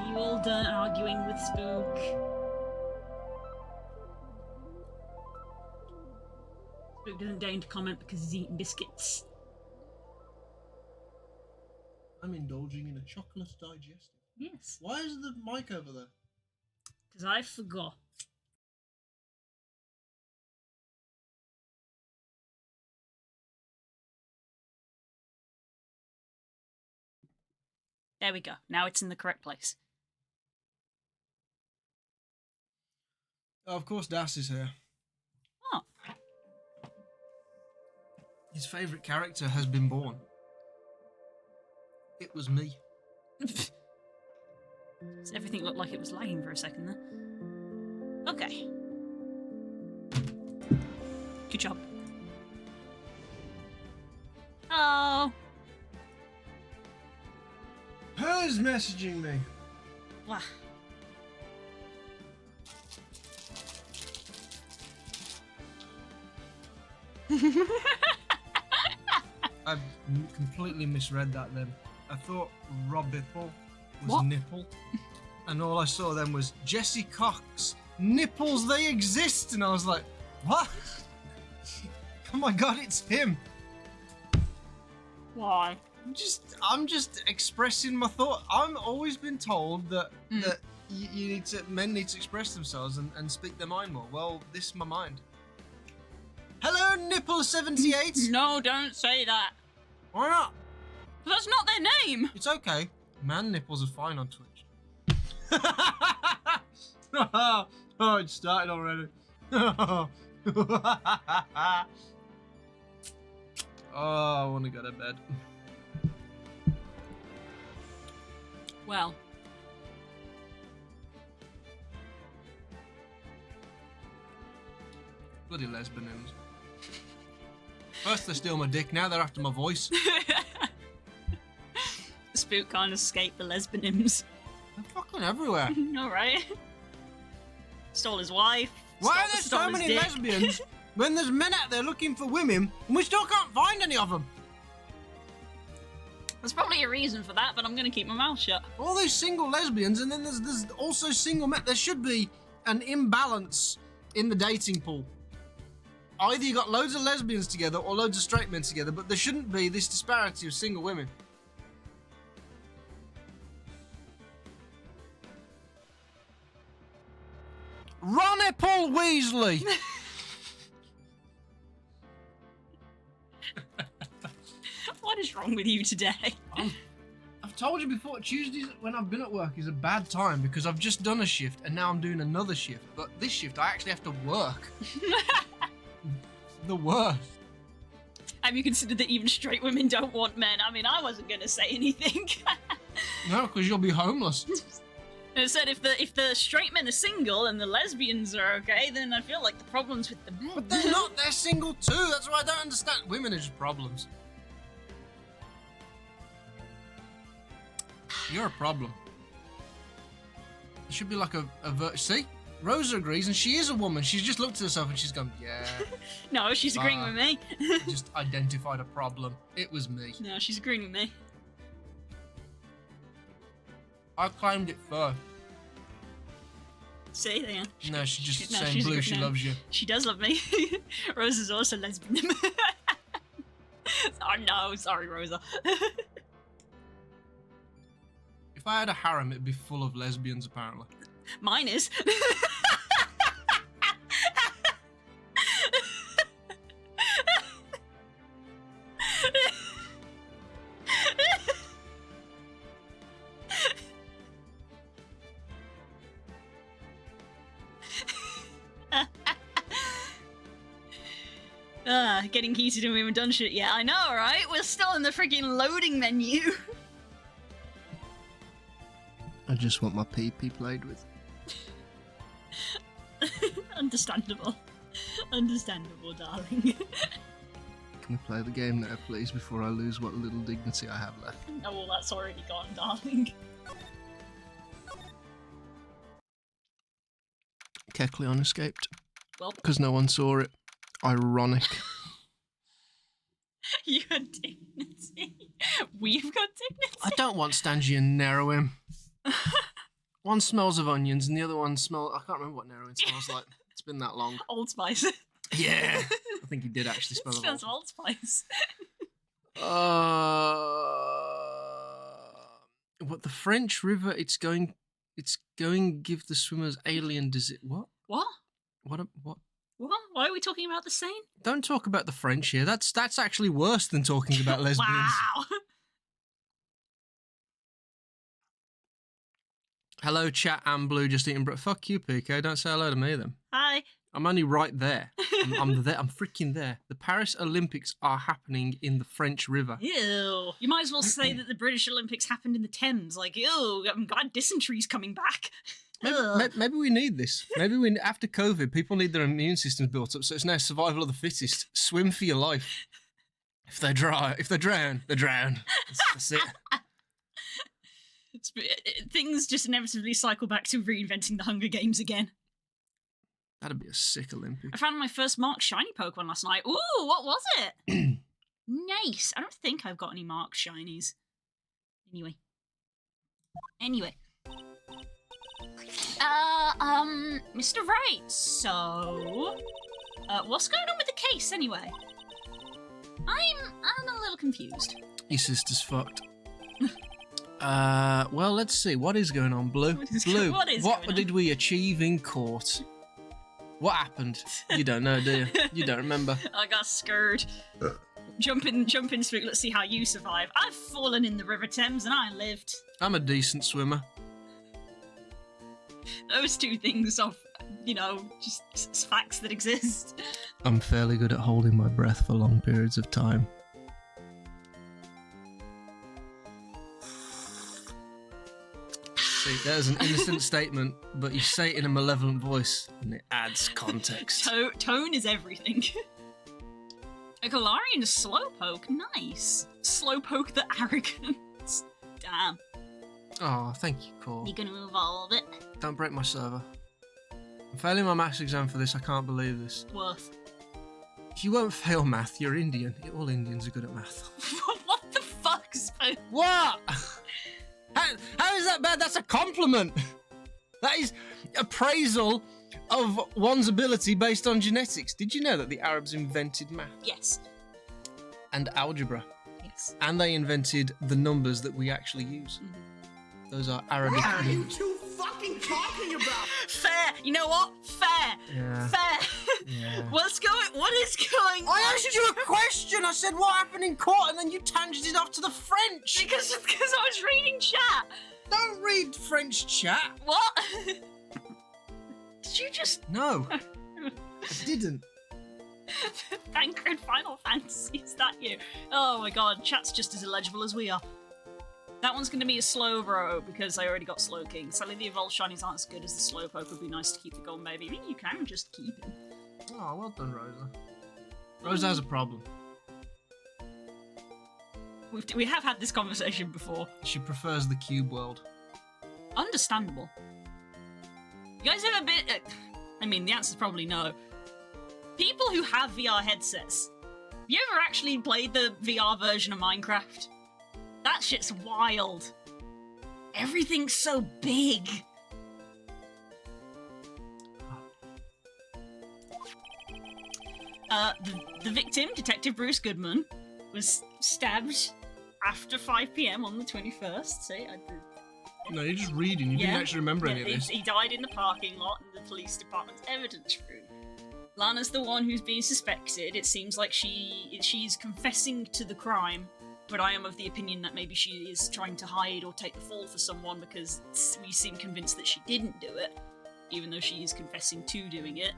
you all done arguing with Spook? Spook doesn't deign to comment because he's eating biscuits. I'm indulging in a chocolate digestive. Yes. Why is the mic over there? Because I forgot. There we go. Now it's in the correct place. Oh, of course, Das is here. Oh. His favourite character has been born. It was me. Does everything look like it was lagging for a second there? Okay. Good job. Oh. Who's messaging me? Wow. I've completely misread that then. I thought Robipple was What? nipple. And all I saw then was Jesse Cox. Nipples, they exist! And I was like, what? Oh my god, it's him. Why? I'm just expressing my thought. I've always been told that that men need to express themselves and speak their mind more. Well, this is my mind. Hello, Nipple78. No, don't say that. Why not? That's not their name. It's okay. Man nipples are fine on Twitch. Oh, it started already. Oh, I want to go to bed. Well. Bloody lesbians. First they steal my dick, now they're after my voice. Spook can't escape the lesbians. They're fucking everywhere. Alright. Stole his wife. Why are there stole so his many dick. lesbians when there's men out there looking for women and we still can't find any of them? There's probably a reason for that, but I'm gonna keep my mouth shut. All these single lesbians, and then there's also single men. There should be an imbalance in the dating pool. Either you got loads of lesbians together or loads of straight men together, but there shouldn't be this disparity of single women. Ronnie Paul Weasley! What is wrong with you today? I've told you before, Tuesdays when I've been at work is a bad time because I've just done a shift and now I'm doing another shift. But this shift, I actually have to work. The worst. Have you considered that even straight women don't want men? I mean, I wasn't gonna say anything. No, because you'll be homeless. I said if the straight men are single and the lesbians are okay, then I feel like the problem's with the men. But they're not, they're single too. That's why I don't understand. Women are just problems. You're a problem. There should be like a see? Rosa agrees, and she is a woman. She's just looked at herself and she's gone, yeah. No, she's agreeing with me. Just identified a problem. It was me. No, she's agreeing with me. I claimed it first. See, there. No, she's just no, saying she's Blue, agreeing. she No, loves you. She does love me. Rose is also lesbian. Oh no, sorry, Rosa. If I had a harem, it'd be full of lesbians, apparently. Mine is. Getting heated and we haven't done shit yet. I know, right? We're still in the freaking loading menu. I just want my pee-pee played with. Understandable. Understandable, darling. Can we play the game now, please, before I lose what little dignity I have left? Oh, well, that's already gone, darling. Kecleon escaped. Well, Because no one saw it. Ironic. you got dignity. We've got dignity. I don't want Stangian Narrow him. One smells of onions, and the other one smells. I can't remember what Neroin smells like. It's been that long. Old Spice. Yeah, I think he did actually smell of Smells of Old Spice. What the French River? It's going give the swimmers alien disease. What? What? What? What? Why are we talking about the Seine? Don't talk about the French here. That's actually worse than talking about lesbians. Wow. Hello, chat and Blue, just eating bread. Fuck you, PK. Don't say hello to me then. Hi. I'm only right there. I'm there. I'm freaking there. The Paris Olympics are happening in the French River. Ew. You might as well say that the British Olympics happened in the Thames. Like, ew, I'm glad dysentery's coming back. Maybe we need this. Maybe after COVID, people need their immune systems built up, so it's now survival of the fittest. Swim for your life. If they drown, they drown. That's it. Things just inevitably cycle back to reinventing the Hunger Games again. That'd be a sick Olympic. I found my first Mark Shiny Pokemon last night. Ooh, what was it? Nice. I don't think I've got any Mark Shinies. Anyway. Mr. Wright, so... what's going on with the case, anyway? I'm a little confused. Your sister's fucked. Well, let's see. What is going on, Blue? What did we achieve in court? What happened? You don't know, do you? You don't remember. I got scared. Jump in, Spook. Let's see how you survive. I've fallen in the River Thames and I lived. I'm a decent swimmer. Those two things are, just facts that exist. I'm fairly good at holding my breath for long periods of time. See, there's an innocent statement, but you say it in a malevolent voice, and it adds context. Tone is everything. A Galarian Slowpoke, nice. Slowpoke the arrogance. Damn. Oh, thank you, Core. You gonna evolve it? Don't break my server. I'm failing my maths exam for this, I can't believe this. Worth. You won't fail math, you're Indian. All Indians are good at math. What the fuck, Spook? What? How is that bad? That's a compliment. That is appraisal of one's ability based on genetics. Did you know that the Arabs invented math? Yes. And algebra. Yes. And they invented the numbers that we actually use. Mm-hmm. Those are Arabic numbers. What are you two fucking talking about? Fair. You know what? Fair. Yeah. Fair. Yeah. What is going on? I asked you a question. I said what happened in court, and then you tangented off to the French. Because I was reading chat. Don't read French chat. What? Did you just... No. I didn't. Thancred Final Fantasy, is that you? Oh my god, chat's just as illegible as we are. That one's going to be a slow bro, because I already got Slow King. Sadly, the Evolved Shinies aren't as good as the Slowpoke. Would be nice to keep the gold, maybe. I mean, you can just keep him. Oh, well done, Rosa. Rosa has a problem. We have had this conversation before. She prefers the cube world. Understandable. You guys ever been... I mean, the answer's probably no. People who have VR headsets, have you ever actually played the VR version of Minecraft? That shit's wild. Everything's so big. The victim, Detective Bruce Goodman, was stabbed after 5 PM on the 21st. See, No, you're just reading. You didn't actually remember any of this. He died in the parking lot in the police department's evidence room. Lana's the one who's being suspected. It seems like she's confessing to the crime, but I am of the opinion that maybe she is trying to hide or take the fall for someone, because we seem convinced that she didn't do it, even though she is confessing to doing it.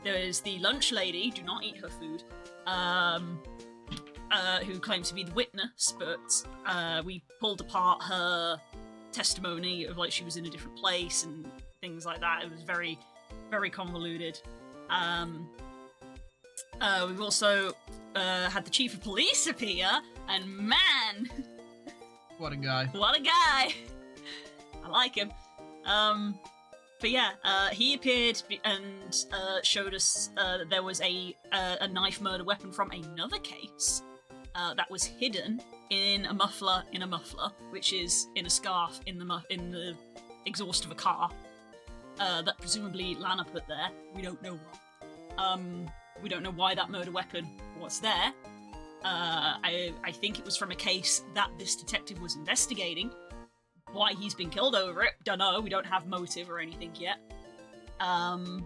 There is the lunch lady, do not eat her food, who claims to be the witness, but we pulled apart her testimony of like she was in a different place and things like that. It was very, very convoluted. We've also had the chief of police appear, and man, What a guy. what a guy! I like him. But yeah, he appeared and showed us that there was a knife murder weapon from another case that was hidden in a muffler, which is in a scarf in the exhaust of a car that presumably Lana put there. We don't know why. We don't know why that murder weapon was there. I think it was from a case that this detective was investigating. Why he's been killed over it, don't know. We don't have motive or anything yet. And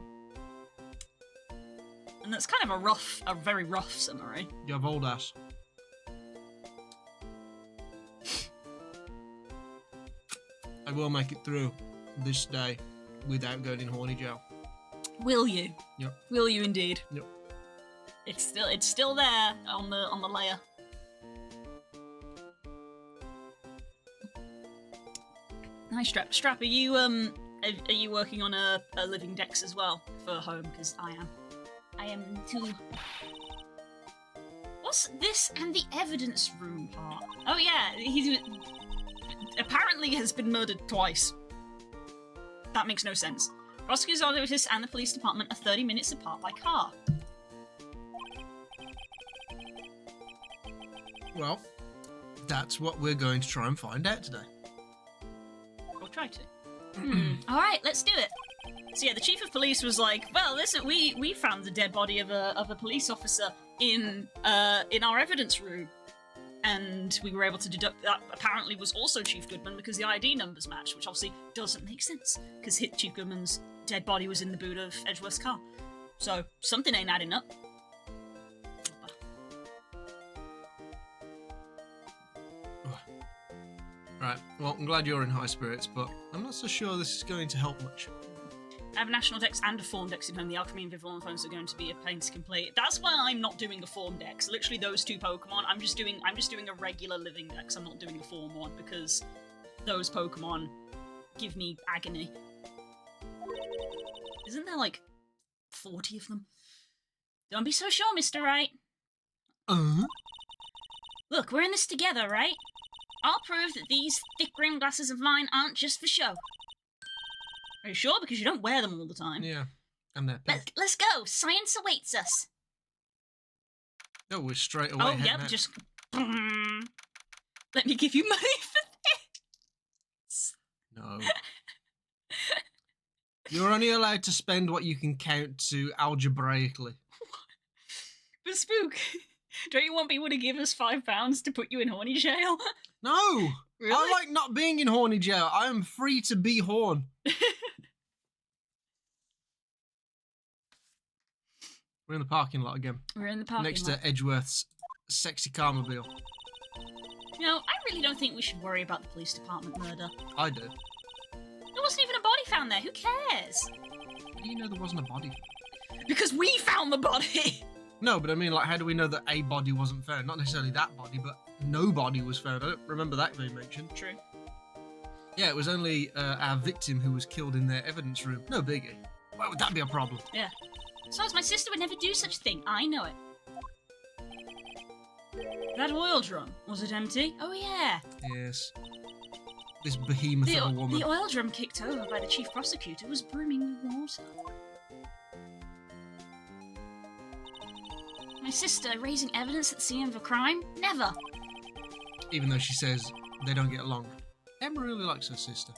that's kind of a very rough summary. You have old ass. I will make it through this day without going in horny jail. Will you? Yep. Will you indeed? Yep. It's still there on the layer. Nice, Strap. Are you working on a living dex as well for home? Because I am too. What's this and the evidence room part? Oh yeah, he apparently has been murdered twice. That makes no sense. Prosecutor's office and the police department are 30 minutes apart by car. Well, that's what we're going to try and find out today. We'll try to. Alright, let's do it. So yeah, the chief of police was like, well, listen, we found the dead body of a police officer in our evidence room. And we were able to deduct that apparently was also Chief Goodman because the ID numbers matched, which obviously doesn't make sense because Chief Goodman's dead body was in the boot of Edgeworth's car. So something ain't adding up. Right, well, I'm glad you're in high spirits, but I'm not so sure this is going to help much. I have a national dex and a form dex in home. The alchemy and Vivillon phones are going to be a pain to complete. That's why I'm not doing the form dex. Literally those two Pokemon. I'm just doing a regular living dex. I'm not doing the form one because those Pokemon give me agony. Isn't there like 40 of them? Don't be so sure, Mr. Wright. Look, we're in this together, right? I'll prove that these thick rimmed glasses of mine aren't just for show. Are you sure? Because you don't wear them all the time. Yeah, and they're pink. Let's go. Science awaits us. Oh, we're straight away. Oh, heading yep, out. just... Let me give you money for this. No. You're only allowed to spend what you can count to algebraically. But Spook, don't you want people to give us £5 to put you in horny jail? No! Really? I like not being in horny jail. I am free to be horn. We're in the parking lot again. We're in the parking Next lot. to Edgeworth's sexy carmobile. You know, I really don't think we should worry about the police department murder. I do. There wasn't even a body found there. Who cares? How do you know there wasn't a body? Because we found the body! No, but I mean, like, how do we know that a body wasn't found? Not necessarily that body, but no body was found. I don't remember that being mentioned. True. Yeah, it was only our victim who was killed in their evidence room. No biggie. Why would that be a problem? Yeah. Besides, my sister would never do such a thing. I know it. That oil drum, was it empty? Oh, yeah. Yes. This behemoth of a woman. The oil drum kicked over by the chief prosecutor was brimming with water. My sister raising evidence at the scene of a crime? Never. Even though she says they don't get along. Emma really likes her sister.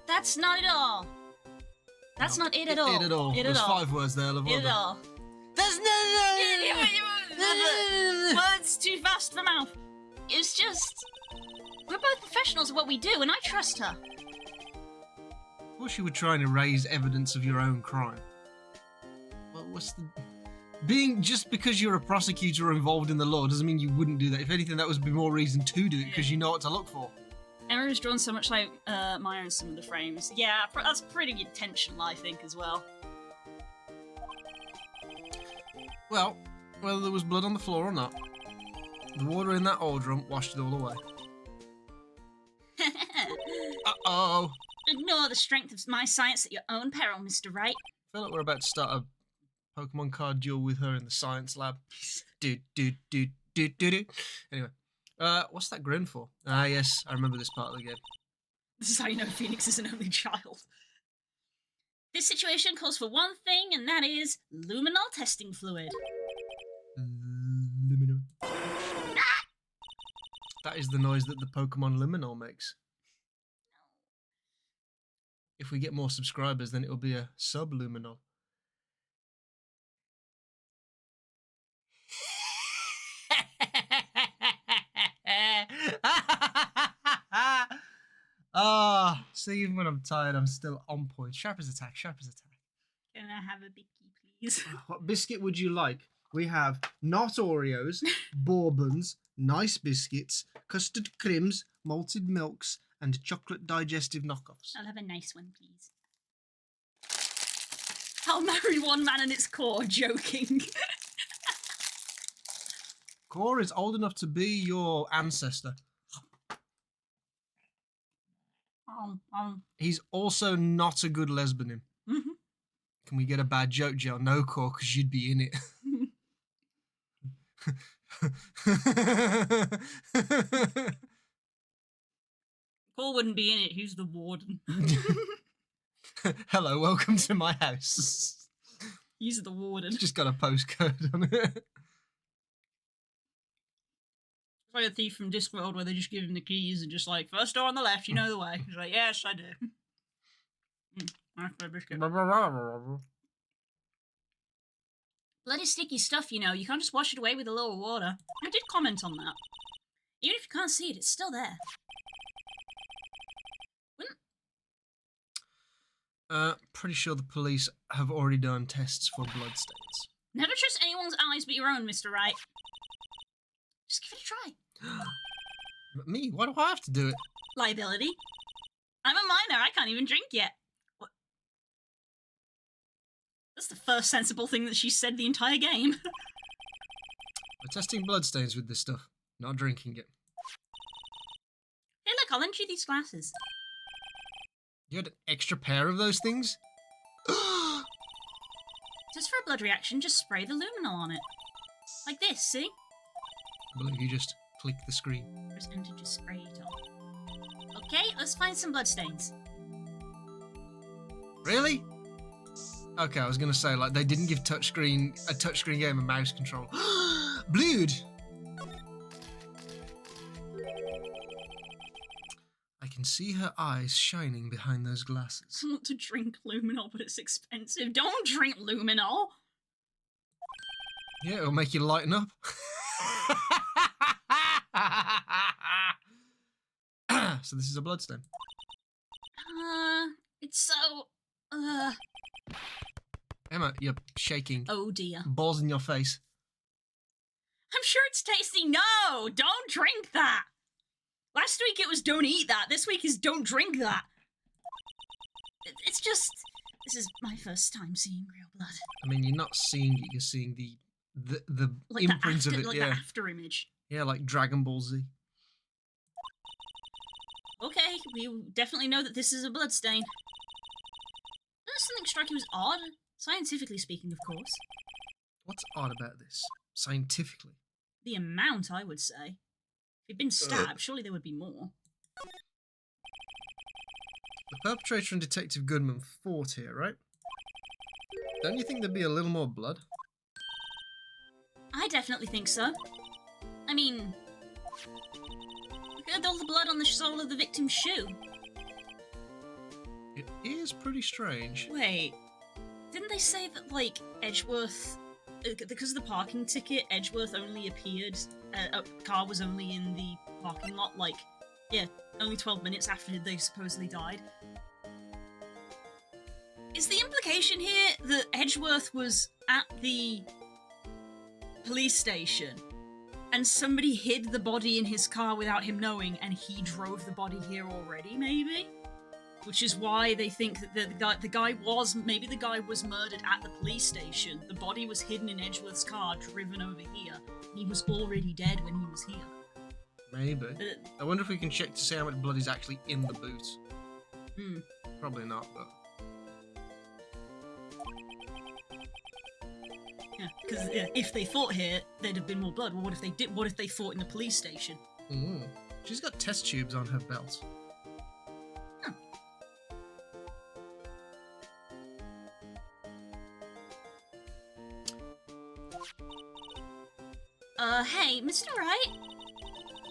That's not it all. That's not it at all. It at all. There's 5 words there, love. It at all. There's Words too fast for mouth. It's just... We're both professionals at what we do, and I trust her. Of course you were trying to raise evidence of your own crime. Well, what's the... Being just because you're a prosecutor or involved in the law doesn't mean you wouldn't do that. If anything, that would be more reason to do it because you know what to look for. Emma is drawn so much like Maya in some of the frames. Yeah, that's pretty intentional, I think, as well. Well, whether there was blood on the floor or not, the water in that oil drum washed it all away. Uh-oh. Ignore the strength of my science at your own peril, Mr. Wright. I feel like we're about to start a Pokemon card duel with her in the science lab. Do. Anyway, what's that grin for? Ah, yes, I remember this part of the game. This is how you know Phoenix is an only child. This situation calls for one thing, and that is luminol testing fluid. Luminol. That is the noise that the Pokemon Luminol makes. if we get more subscribers, then it'll be a sub-luminol. Ah, so even when I'm tired, I'm still on point. Sharp as attack, sharp as attack. Can I have a bicky, please? What biscuit would you like? We have not Oreos, bourbons, nice biscuits, custard creams, malted milks, and chocolate digestive knockoffs. I'll have a nice one, please. I'll marry one man and its core, joking. Core is old enough to be your ancestor. He's also not a good lesbian. Mm-hmm. Can we get a bad joke, Jill? No, Core, because you'd be in it. Core wouldn't be in it, who's the warden? Hello, welcome to my house. He's the warden. It's just got a postcode on it. It's like a thief from Discworld where they just give him the keys and just like, first door on the left, you know the way. He's like, yes, I do. Nice bit of biscuit. Bloody sticky stuff, you know. You can't just wash it away with a little water. I did comment on that. Even if you can't see it, it's still there. Pretty sure the police have already done tests for bloodstains. Never trust anyone's eyes but your own, Mr. Wright. Just give it a try. But me? Why do I have to do it? Liability. I'm a minor, I can't even drink yet. What? That's the first sensible thing that she said the entire game. We're testing bloodstains with this stuff, not drinking it. Hey look, I'll lend you these glasses. You had an extra pair of those things? Just for a blood reaction, just spray the luminol on it. Like this, see? I believe you just click the screen. Press enter to spray it on. Okay, let's find some bloodstains. Really? Okay, I was gonna say, like, they didn't give a touchscreen game a mouse control. Blood! I can see her eyes shining behind those glasses. I want to drink luminol, but it's expensive. Don't drink luminol! Yeah, it'll make you lighten up. So this is a bloodstain. It's so... Emma, you're shaking. Oh dear. Balls in your face. I'm sure it's tasty. No! Don't drink that! Last week it was don't eat that. This week is don't drink that. It's just... This is my first time seeing real blood. I mean, you're not seeing it, you're seeing the like imprints the after, of it, like yeah. the after image. Yeah, like Dragon Ball Z. Okay, we definitely know that this is a bloodstain. Does something strike you as odd? Scientifically speaking, of course. What's odd about this? Scientifically? The amount, I would say. If you'd been stabbed, surely there would be more. The perpetrator and Detective Goodman fought here, right? Don't you think there'd be a little more blood? I definitely think so. I mean... Look at all the blood on the sole of the victim's shoe. It is pretty strange. Wait, didn't they say that, like, Edgeworth... because of the parking ticket, Edgeworth only appeared... a car was only in the parking lot, like... Yeah, only 12 minutes after they supposedly died. Is the implication here that Edgeworth was at the police station and somebody hid the body in his car without him knowing and he drove the body here already, maybe? Which is why they think that the guy was murdered at the police station. The body was hidden in Edgeworth's car, driven over here. He was already dead when he was here. Maybe. I wonder if we can check to see how much blood is actually in the boot. Probably not, but... Yeah, because if they fought here, there'd have been more blood. Well, what if they did? What if they fought in the police station? She's got test tubes on her belt. Hey, Mr. Wright?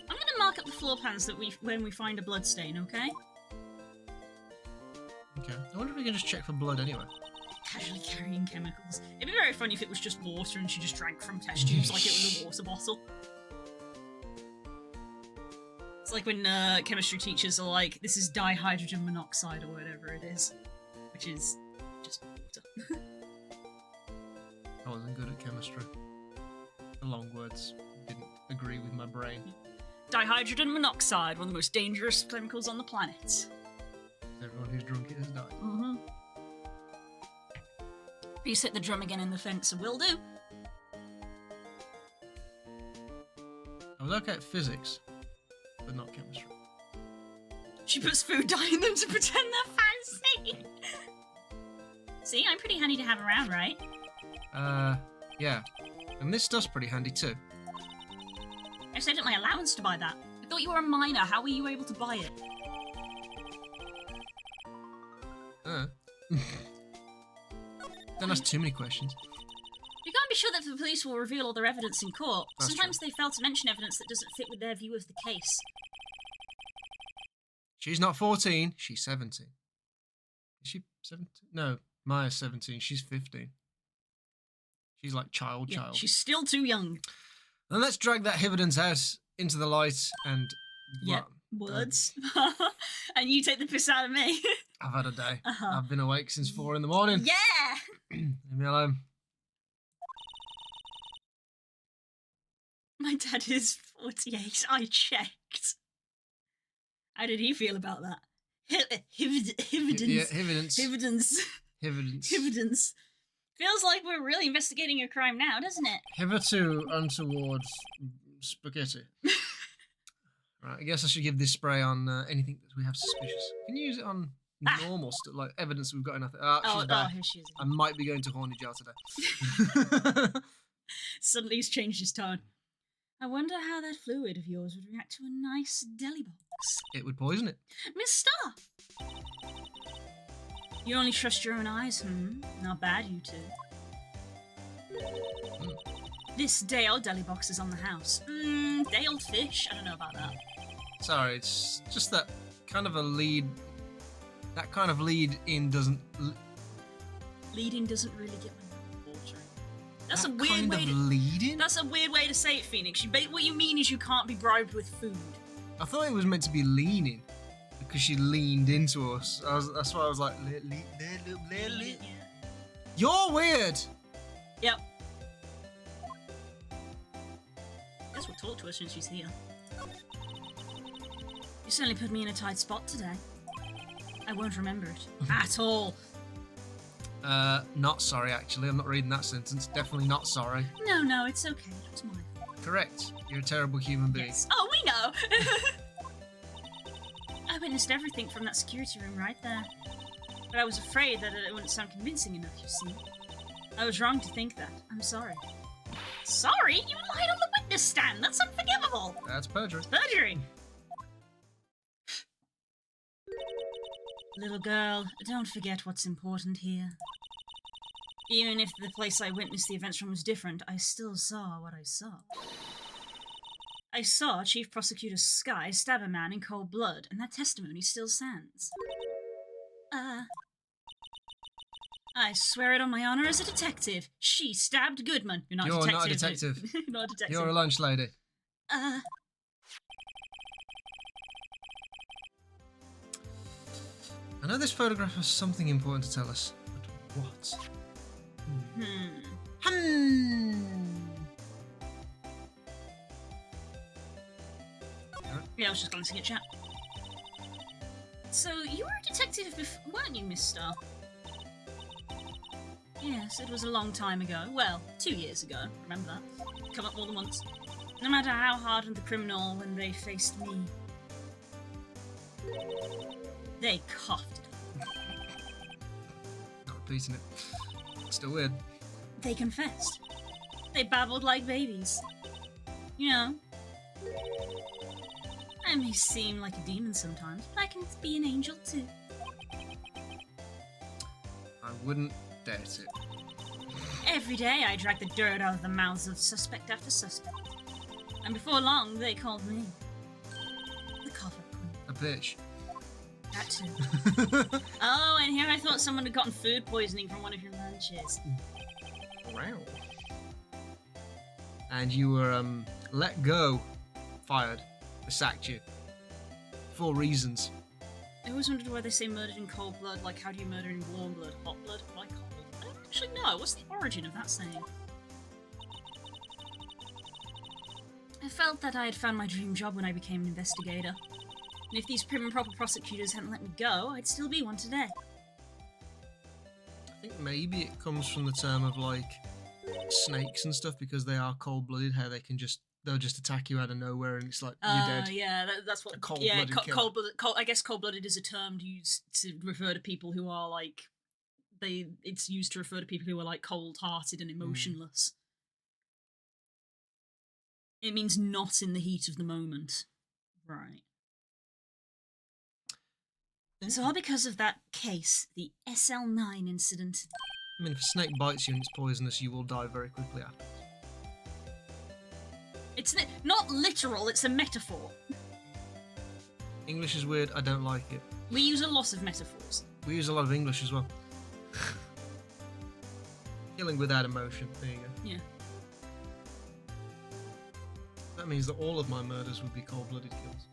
I'm gonna mark up the floor plans that when we find a bloodstain, okay? Okay. I wonder if we can just check for blood anyway. Casually carrying chemicals. It'd be very funny if it was just water and she just drank from test tubes like it was a water bottle. It's like when chemistry teachers are like, this is dihydrogen monoxide or whatever it is. Which is just water. I wasn't good at chemistry. The long words didn't agree with my brain. Dihydrogen monoxide, one of the most dangerous chemicals on the planet. Everyone who's drunk it has died. Mm-hmm. Please hit the drum again in the fence, and will do. I was okay at physics, but not chemistry. She puts food dye in them to pretend they're fancy. See, I'm pretty handy to have around, right? Yeah. And this stuff's pretty handy too. I saved up my allowance to buy that. I thought you were a minor. How were you able to buy it? Don't ask too many questions. You can't be sure that the police will reveal all their evidence in court. That's Sometimes they fail to mention evidence that doesn't fit with their view of the case. She's not 14, she's 17. Is she 17? No, Maya's 17, she's 15. She's like child. She's still too young. Then let's drag that evidence out into the light and... Yeah, words. And you take the piss out of me. I've had a day. Uh-huh. I've been awake since 4 in the morning. Yeah! Leave me alone. My dad is 48. I checked. How did he feel about that? Evidence. Yeah, evidence. Evidence. Evidence. Evidence. Feels like we're really investigating a crime now, doesn't it? Hitherto untoward spaghetti. Right, I guess I should give this spray on anything that we have suspicious. Can you use it on normal stuff, like evidence we've got enough? She's back. Here she is. I might be going to horny jail today. Suddenly he's changed his tone. I wonder how that fluid of yours would react to a nice deli box. It would poison it. Mister! You only trust your own eyes, Not bad, you two. This day-old deli box is on the house. Day-old fish? I don't know about that. Sorry, it's just that kind of a lead... That kind of lead-in doesn't... Lead-in doesn't really get my mouth watering. That's a that weird kind way of to... lead-in? That's a weird way to say it, Phoenix. What you mean is you can't be bribed with food. I thought it was meant to be leaning. Because she leaned into us. That's why I was like... Yeah. You're weird! Yep. Guess we'll talk to her since she's here. You certainly put me in a tight spot today. I won't remember it. At all. Not sorry, actually. I'm not reading that sentence. Definitely not sorry. No, it's okay. It was my fault. Correct. You're a terrible human being. Yes. Oh, we know! I witnessed everything from that security room right there. But I was afraid that it wouldn't sound convincing enough, you see. I was wrong to think that. I'm sorry. Sorry? You lied on the witness stand! That's unforgivable! That's perjury. Perjury! Little girl, don't forget what's important here. Even if the place I witnessed the events from was different, I still saw what I saw. I saw Chief Prosecutor Skye stab a man in cold blood, and that testimony still stands. I swear it on my honor as a detective. She stabbed Goodman. You're not a detective. You're not a detective. You're a lunch lady. I know this photograph has something important to tell us, but what? Yeah, I was just glancing at chat. So, you were a detective before, weren't you, Mister? Yes, it was a long time ago. Well, 2 years ago. Remember that. Come up more than once. No matter how hardened the criminal when they faced me, they coughed it. Not repeating it. Still weird. They confessed. They babbled like babies. You know, I may seem like a demon sometimes, but I can be an angel too. I wouldn't doubt it. Every day I drag the dirt out of the mouths of suspect after suspect. And before long, they called me the Cover Queen. A bitch. That too. Oh, and here I thought someone had gotten food poisoning from one of your lunches. Wow. And you were let go, fired, they sacked you. 4 reasons. I always wondered why they say murdered in cold blood. Like, how do you murder in warm blood? Hot blood? Why cold? I don't actually know. What's the origin of that saying? I felt that I had found my dream job when I became an investigator. And if these prim and proper prosecutors hadn't let me go, I'd still be one today. I think maybe it comes from the term of like snakes and stuff because they are cold-blooded. How they'll just attack you out of nowhere and it's like you're dead. Yeah, that's what. A cold-blooded killer. Cold-blooded. I guess cold-blooded is a term used to refer to people who are like It's used to refer to people who are like cold-hearted and emotionless. It means not in the heat of the moment. Right. It's all because of that case, the SL9 incident. I mean, if a snake bites you and it's poisonous, you will die very quickly after. It's not literal, it's a metaphor. English is weird, I don't like it. We use a lot of metaphors. We use a lot of English as well. Killing without emotion, there you go. Yeah. That means that all of my murders would be cold-blooded kills.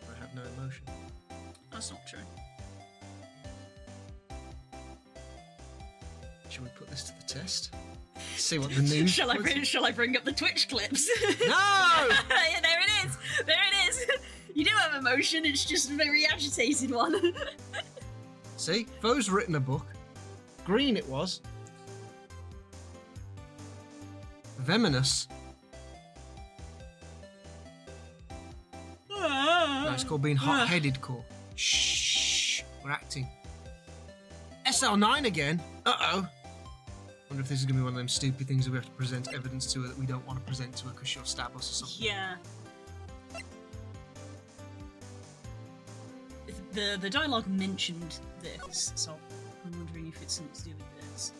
I have no emotion. That's not true. Shall we put this to the test? See what the news... Shall I bring up the Twitch clips? No! Yeah, there it is! There it is! You do have emotion, it's just a very agitated one. See? Foe's written a book. Green it was. Venomous. No, it's called being hot-headed, Core. Shh. We're acting. SL9 again? Uh-oh. Wonder if this is going to be one of them stupid things that we have to present evidence to her that we don't want to present to her because she'll stab us or something. Yeah. The dialogue mentioned this, so I'm wondering if it's something to do with this.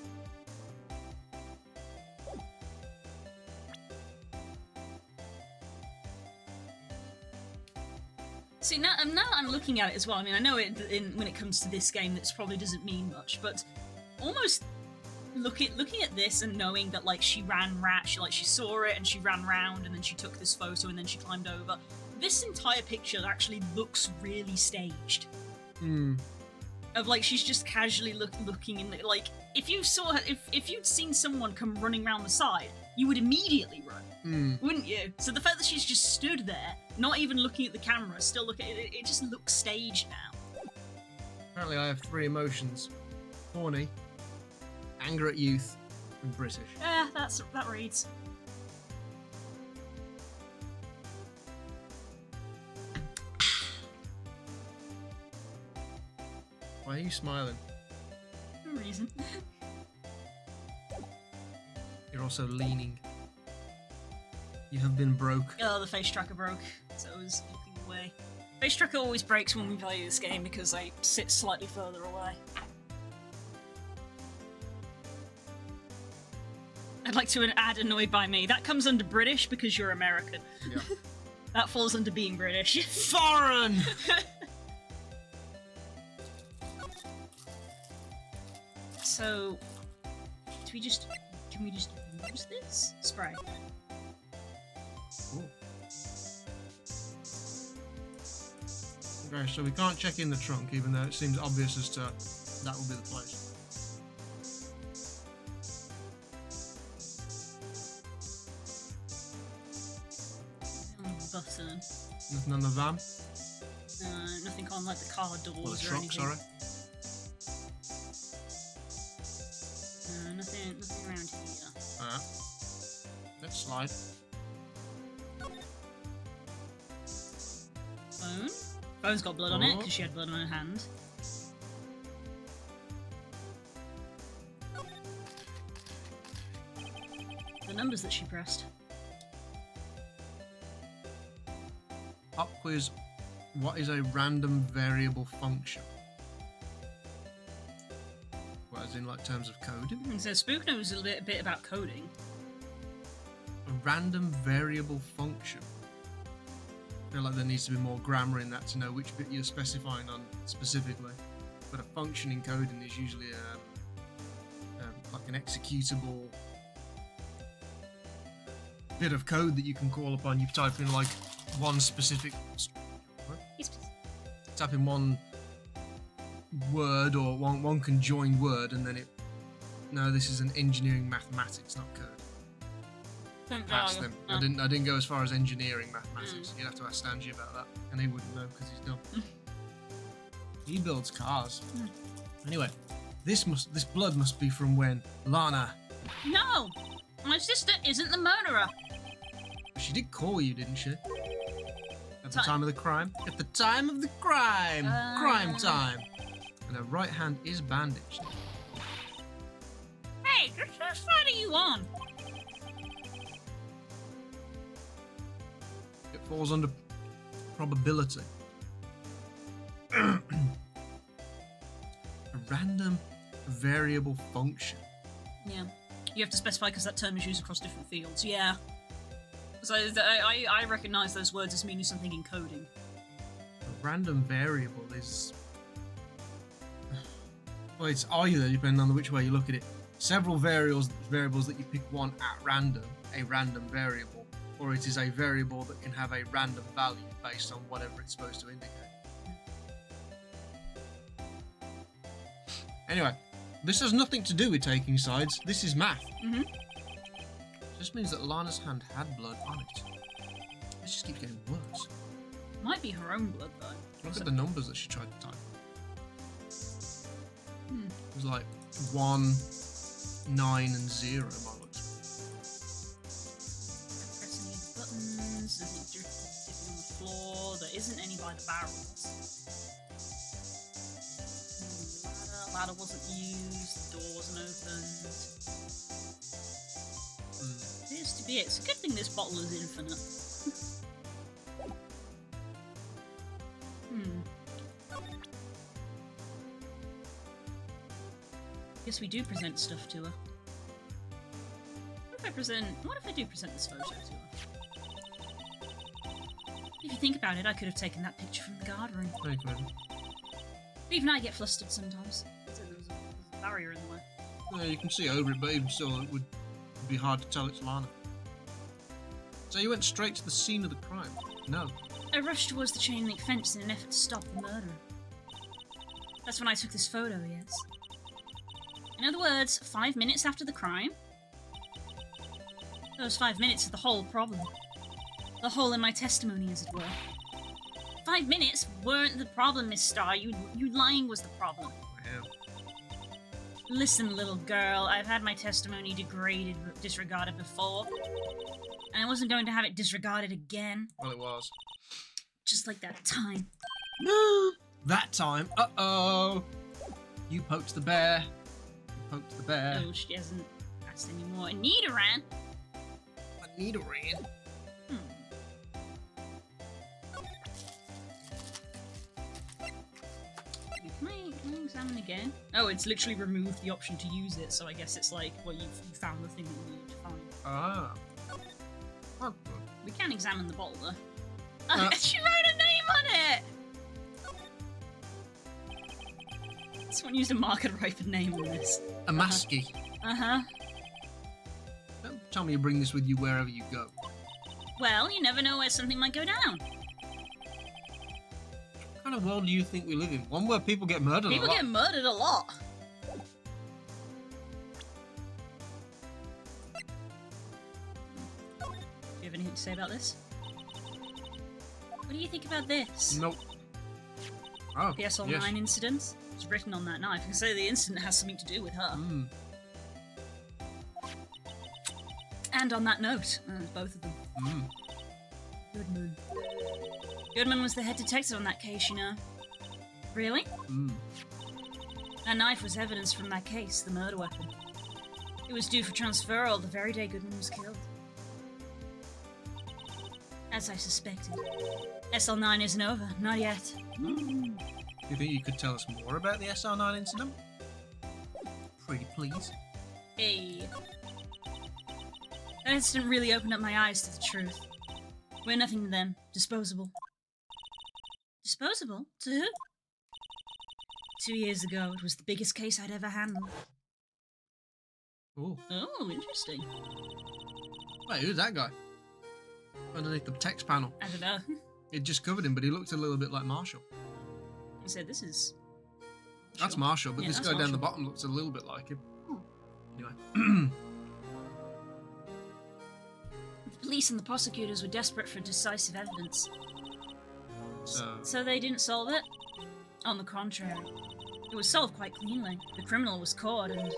See, now I'm looking at it as well. I mean, I know when it comes to this game, this probably doesn't mean much, but almost looking at this and knowing that like she saw it and she ran round and then she took this photo and then she climbed over. This entire picture actually looks really staged. Of like she's just casually looking in the, like if you saw her, if you'd seen someone come running around the side, you would immediately run, wouldn't you? So the fact that she's just stood there, not even looking at the camera, still looking at it, it just looks staged now. Apparently I have 3 emotions. Horny, anger at youth, and British. Yeah, that reads. Why are you smiling? No reason. You're also leaning. You have been broke. Oh, the face tracker broke, so I was looking away. Face tracker always breaks when we play this game because I sit slightly further away. I'd like to add annoyed by me. That comes under British because you're American. Yeah. That falls under being British. Foreign! So, can we just use this? Spray. Ooh. Okay, so we can't check in the trunk, even though it seems obvious as to that will be the place. Button. Nothing on the van? Nothing on like the car doors Or the or truck, anything. sorry. Nothing around here. Alright. Let's slide. Phone? Phone's got blood on it because she had blood on her hand. The numbers that she pressed. Up quiz. What is a random variable function? Well, as in like terms of code? So Spook knows a little bit about coding. A random variable function. I feel like there needs to be more grammar in that to know which bit you're specifying on specifically. But a function encoding is usually like an executable bit of code that you can call upon. You type in like one specific, type in one word or one conjoined word, and then it. No, this is an engineering mathematics, not code. Pass them. I didn't go as far as engineering mathematics. You'd have to ask Stanji about that, and he wouldn't know because he's dumb. He builds cars. Anyway, this blood must be from when Lana. No, my sister isn't the murderer. She did call you, didn't she? At the time of the crime. At the time of the crime. Crime time. And her right hand is bandaged. Hey, whose side are you on? It falls under probability. A random variable function. Yeah. You have to specify because that term is used across different fields. Yeah. So I recognise those words as meaning something in coding. A random variable is... Well, it's either, depending on which way you look at it, several variables that you pick one at random, a random variable, or it is a variable that can have a random value based on whatever it's supposed to indicate. Anyway, this has nothing to do with taking sides. This is math. Mm-hmm. This means that Lana's hand had blood on it. This just keeps getting worse. Might be her own blood, though. Look at the numbers that she tried to type. It was like 1, 9, and 0 by the looks. Pressing any buttons, there's a dipping on the floor, there isn't any by the barrels. Ladder wasn't used, the door wasn't opened. Appears to be it. It's a good thing this bottle is infinite. Guess we do present stuff to her. What if I do present this photo to her? If you think about it, I could have taken that picture from the guard room. Very good. Even I get flustered sometimes. So there's a barrier in the way. Yeah, you can see over it, but even still, it would be hard to tell it's Lana. So you went straight to the scene of the crime? No. I rushed towards the chain link fence in an effort to stop the murder. That's when I took this photo, yes. In other words, 5 minutes after the crime. Those 5 minutes are the whole problem. The hole in my testimony, as it were. 5 minutes weren't the problem, Miss Starr. You lying was the problem. Yeah. Listen, little girl, I've had my testimony disregarded before. And I wasn't going to have it disregarded again. Well, it was. Just like that time. That time? Uh-oh! You poked the bear. You poked the bear. Oh, she hasn't asked anymore. Anita ran. Anita ran. Can I examine again? Oh, it's literally removed the option to use it, so I guess it's like, well, you found the thing that you needed to find. Ah. Oh, good. We can examine the bottle, though. She wrote a name on it! Someone used a marker to write a name on this. A masky. Uh-huh. Don't tell me you bring this with you wherever you go. Well, you never know where something might go down. What kind of world do you think we live in? One where people get murdered a lot. People get murdered a lot. Do you have anything to say about this? What do you think about this? Nope. Oh, The SL9 yes. incident? It's written on that knife. I can say the incident has something to do with her. And on that note, both of them. Goodman. Goodman was the head detective on that case, you know. Really? That knife was evidence from that case, the murder weapon. It was due for transferal the very day Goodman was killed. As I suspected. SL9 isn't over, not yet. You think you could tell us more about the SR9 incident? Pretty please. Hey. That incident really opened up my eyes to the truth. We're nothing to them. Disposable. Disposable? To who? 2 years ago, it was the biggest case I'd ever handled. Oh. Oh, interesting. Wait, who's that guy? Underneath the text panel. I don't know. It just covered him, but he looked a little bit like Marshall. He said this is... That's Marshall, but Yeah, this that's guy down the Marshall. bottom looks a little bit like him. Anyway. The police and the prosecutors were desperate for decisive evidence. So, So they didn't solve it? On the contrary. It was solved quite cleanly. The criminal was caught and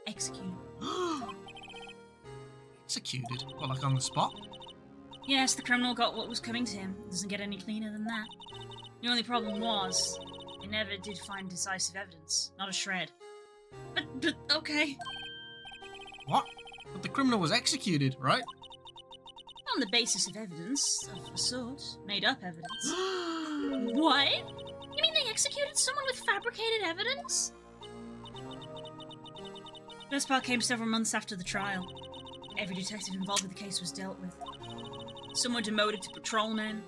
executed. executed? Well, like on the spot? Yes, the criminal got what was coming to him. It doesn't get any cleaner than that. The only problem was, they never did find decisive evidence. Not a shred. But okay. What? But the criminal was executed, right? On the basis of evidence of a sort. Made up evidence. What? You mean they executed someone with fabricated evidence? Best part came several months after the trial. Every detective involved with the case was dealt with. Some were demoted to patrolmen.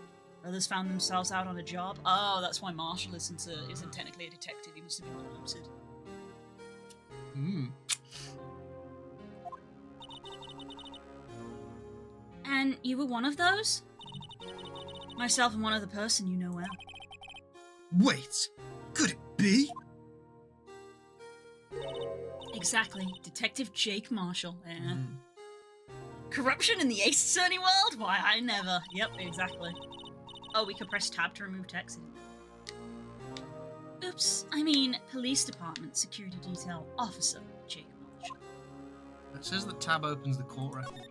Others found themselves out on a job. Oh, that's why Marshall isn't technically a detective. He must have been promoted. Hmm. And you were one of those? Myself and one other person you know well. Wait, could it be? Exactly. Detective Jake Marshall. Yeah. Hmm. Corruption in the Ace Attorney world? Why, I never. Yep, exactly. Oh, we could press tab to remove text. Oops. I mean, police department security detail officer Jake Marshall. It says that tab opens the court record.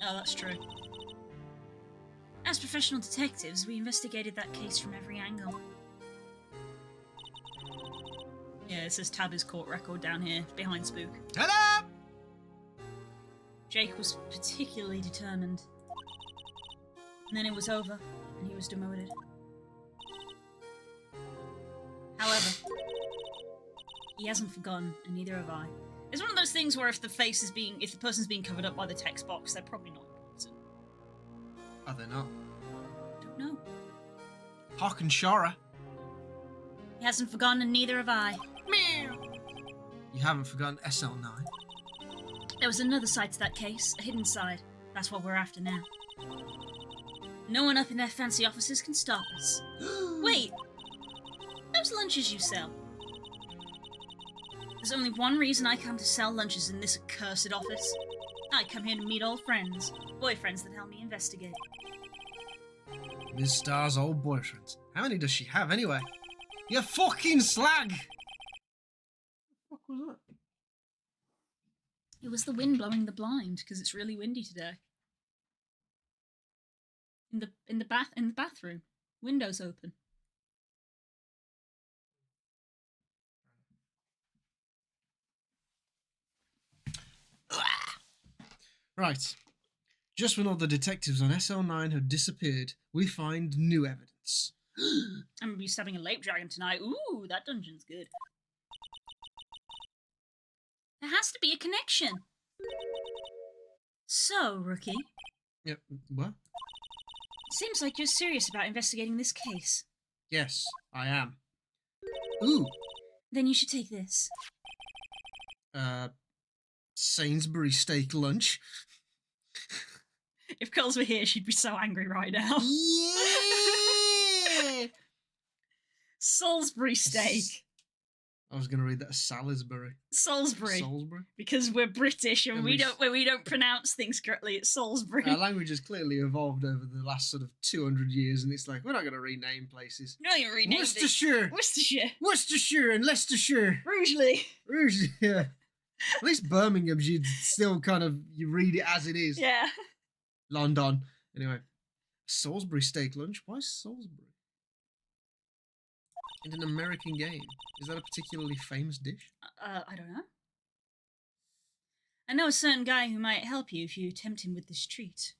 Oh, that's true. As professional detectives, we investigated that case from every angle. Yeah, it says tab is court record down here, behind Spook. Ta-da! Jake was particularly determined. And then it was over, and he was demoted. However, he hasn't forgotten, and neither have I. It's one of those things where if the person's being covered up by the text box, they're probably not important. Are they not? Don't know. Hawk and Shara. He hasn't forgotten, and neither have I. You haven't forgotten SL9. There was another side to that case, a hidden side. That's what we're after now. No one up in their fancy offices can stop us. Wait! Those lunches you sell. There's only one reason I come to sell lunches in this accursed office. I come here to meet old friends. Boyfriends that help me investigate. Ms. Star's old boyfriend. How many does she have anyway? You fucking slag! What the fuck was that? It was the wind blowing the blind, because it's really windy today. In the bathroom. Windows open. Right. Just when all the detectives on SL9 have disappeared, we find new evidence. I'm gonna be stabbing a Lape Dragon tonight. Ooh, that dungeon's good. There has to be a connection. So, Rookie, Yep. What? seems like you're serious about investigating this case. Yes, I am. Ooh. Then you should take this. Sainsbury steak lunch. If Coles were here, she'd be so angry right now. Yeah! Salisbury steak. I was going to read that as Salisbury. Salisbury. Salisbury? Because we're British and And we don't pronounce things correctly. It's Salisbury. Our language has clearly evolved over the last sort of 200 years, and it's like, we're not going to rename places. You don't even rename it. Worcestershire! Worcestershire. And Leicestershire! Rugeley. Rouge, yeah. At least Birmingham, you'd still kind of, you read it as it is. Yeah. London. Anyway, Salisbury steak lunch? Why Salisbury? In an American game. Is that a particularly famous dish? I don't know. I know a certain guy who might help you if you tempt him with this treat.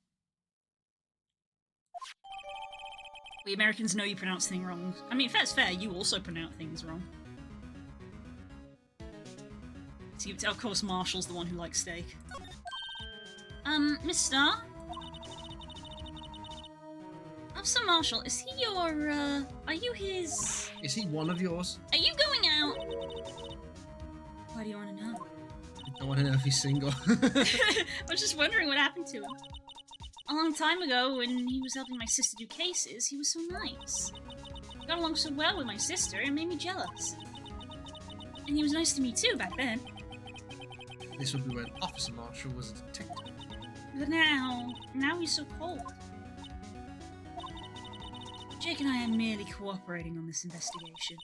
We Americans know you pronounce things wrong. I mean, fair's fair, you also pronounce things wrong. So of course Marshall's the one who likes steak. Miss Star? Officer Marshall, is he your, are you his... Is he one of yours? Are you going out? Why do you want to know? I want to know if he's single. I was just wondering what happened to him. A long time ago, when he was helping my sister do cases, he was so nice. He got along so well with my sister, it made me jealous. And he was nice to me too back then. This would be when Officer Marshall was a detective. But now he's so cold. Jake and I are merely cooperating on this investigation.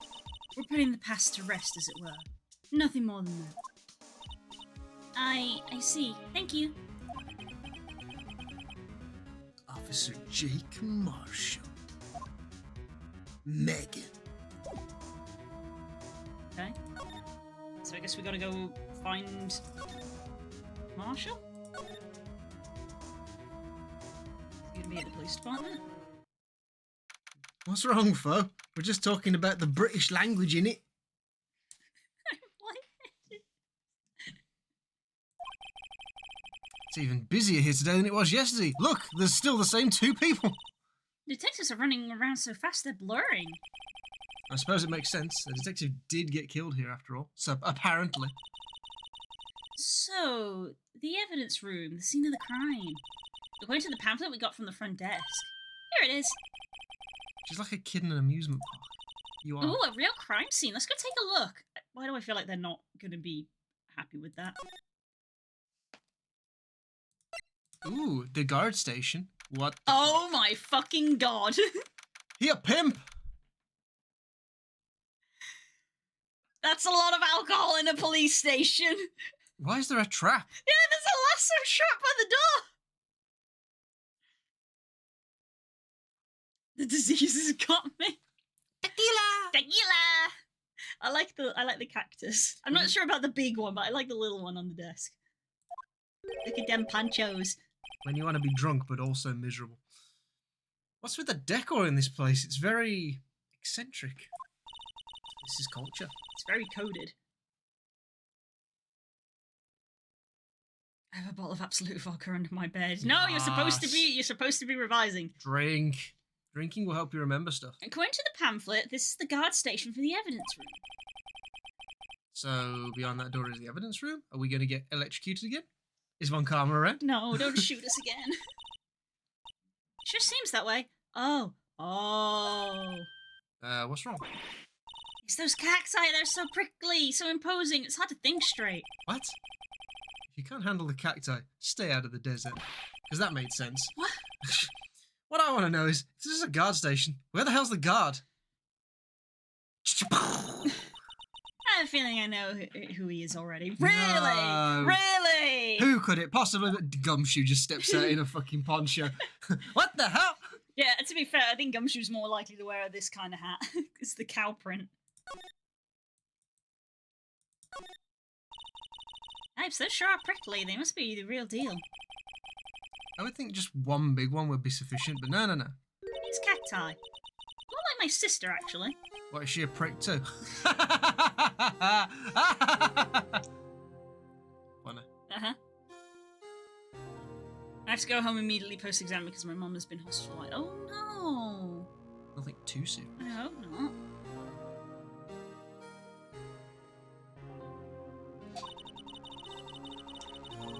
We're putting the past to rest, as it were. Nothing more than that. I see. Thank you. Officer Jake Marshall. Megan. Okay. So I guess we gotta go find Marshall? Is he gonna be at the police department? What's wrong, Fo? We're just talking about the British language in it. What? It's even busier here today than it was yesterday. Look, there's still the same 2 people. Detectives are running around so fast they're blurring. I suppose it makes sense. The detective did get killed here after all. So, apparently. So, the evidence room, the scene of the crime. According to the pamphlet we got from the front desk. Here it is. She's like a kid in an amusement park. You are. Ooh, a real crime scene. Let's go take a look. Why do I feel like they're not going to be happy with that? Ooh, the guard station. What? Oh my fucking god. He a pimp! That's a lot of alcohol in a police station. Why is there a trap? Yeah, there's a lasso trap by the door. The disease has got me. Tequila! Tequila! I like the cactus. I'm not sure about the big one, but I like the little one on the desk. Look at them panchos. When you want to be drunk but also miserable. What's with the decor in this place? It's very eccentric. This is culture. It's very coded. I have a bottle of Absolute vodka under my bed. No, you're supposed to be revising. Drink. Drinking will help you remember stuff. According to the pamphlet, this is the guard station for the evidence room. So, beyond that door is the evidence room? Are we going to get electrocuted again? Is Von Karma around? No, don't shoot us again. Sure seems that way. Oh. What's wrong? It's those cacti, they're so prickly, so imposing, it's hard to think straight. What? If you can't handle the cacti, stay out of the desert. Because that made sense. What? What I want to know is, if this is a guard station, where the hell's the guard? I have a feeling I know who he is already. Really? No. Really? Who could it possibly be? Gumshoe just steps out in a fucking poncho. What the hell? Yeah, to be fair, I think Gumshoe's more likely to wear this kind of hat. It's the cow print. Types, those sure are prickly. They must be the real deal. I would think just one big one would be sufficient, but no. It's cacti. More like my sister, actually. What, is she a prick too? Funny. Uh-huh. I have to go home immediately post-exam because my mum has been hospitalised. Oh no! Nothing too soon. I hope not.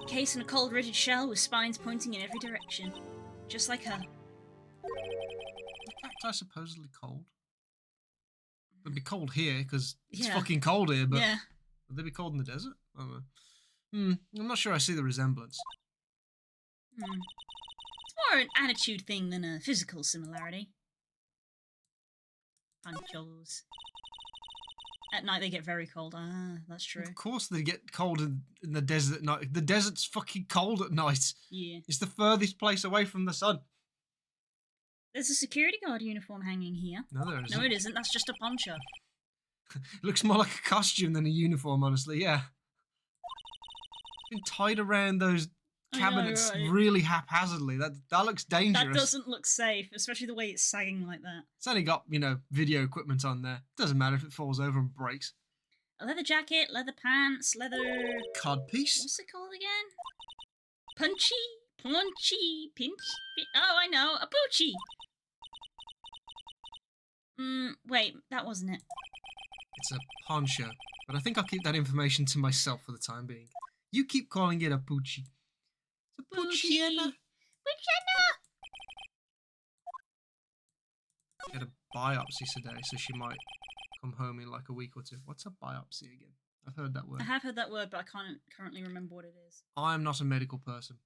Case in a cold, rigid shell with spines pointing in every direction. Just like her. The cacti supposedly cold. It'd be cold here because it's Yeah. fucking cold here, but Yeah. would they be cold in the desert? I don't know. I'm not sure I see the resemblance. It's more an attitude thing than a physical similarity. Panchos. At night they get very cold. Ah, that's true. Of course they get cold in the desert at night. The desert's fucking cold at night. Yeah. It's the furthest place away from the sun. There's a security guard uniform hanging here. No, there isn't. No, it isn't. That's just a poncho. It looks more like a costume than a uniform, honestly, yeah. Been tied around those cabinets right. really haphazardly. That looks dangerous. That doesn't look safe, especially the way it's sagging like that. It's only got, video equipment on there. Doesn't matter if it falls over and breaks. A leather jacket, leather pants, leather... Codpiece? What's it called again? Punchy? Paunchy? Pinch? Oh, I know. A poochie! Wait, that wasn't it. It's a poncho, but I think I'll keep that information to myself for the time being. You keep calling it a poochie. It's a poochiana. She had a biopsy today, so she might come home in like a week or two. What's a biopsy again? I've heard that word. I have heard that word, but I can't currently remember what it is. I'm not a medical person.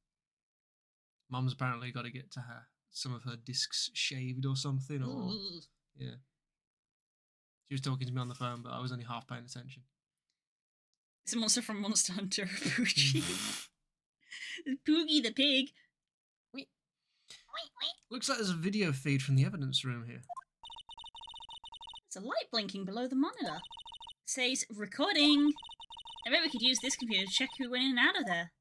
Mum's apparently got to get to her some of her discs shaved or something. Or Ooh. yeah, she was talking to me on the phone, but I was only half paying attention. It's a monster from Monster Hunter, Poochie. Poogie the pig. Wait. Looks like there's a video feed from the evidence room here. There's a light blinking below the monitor. It says recording. I bet we could use this computer to check who went in and out of there.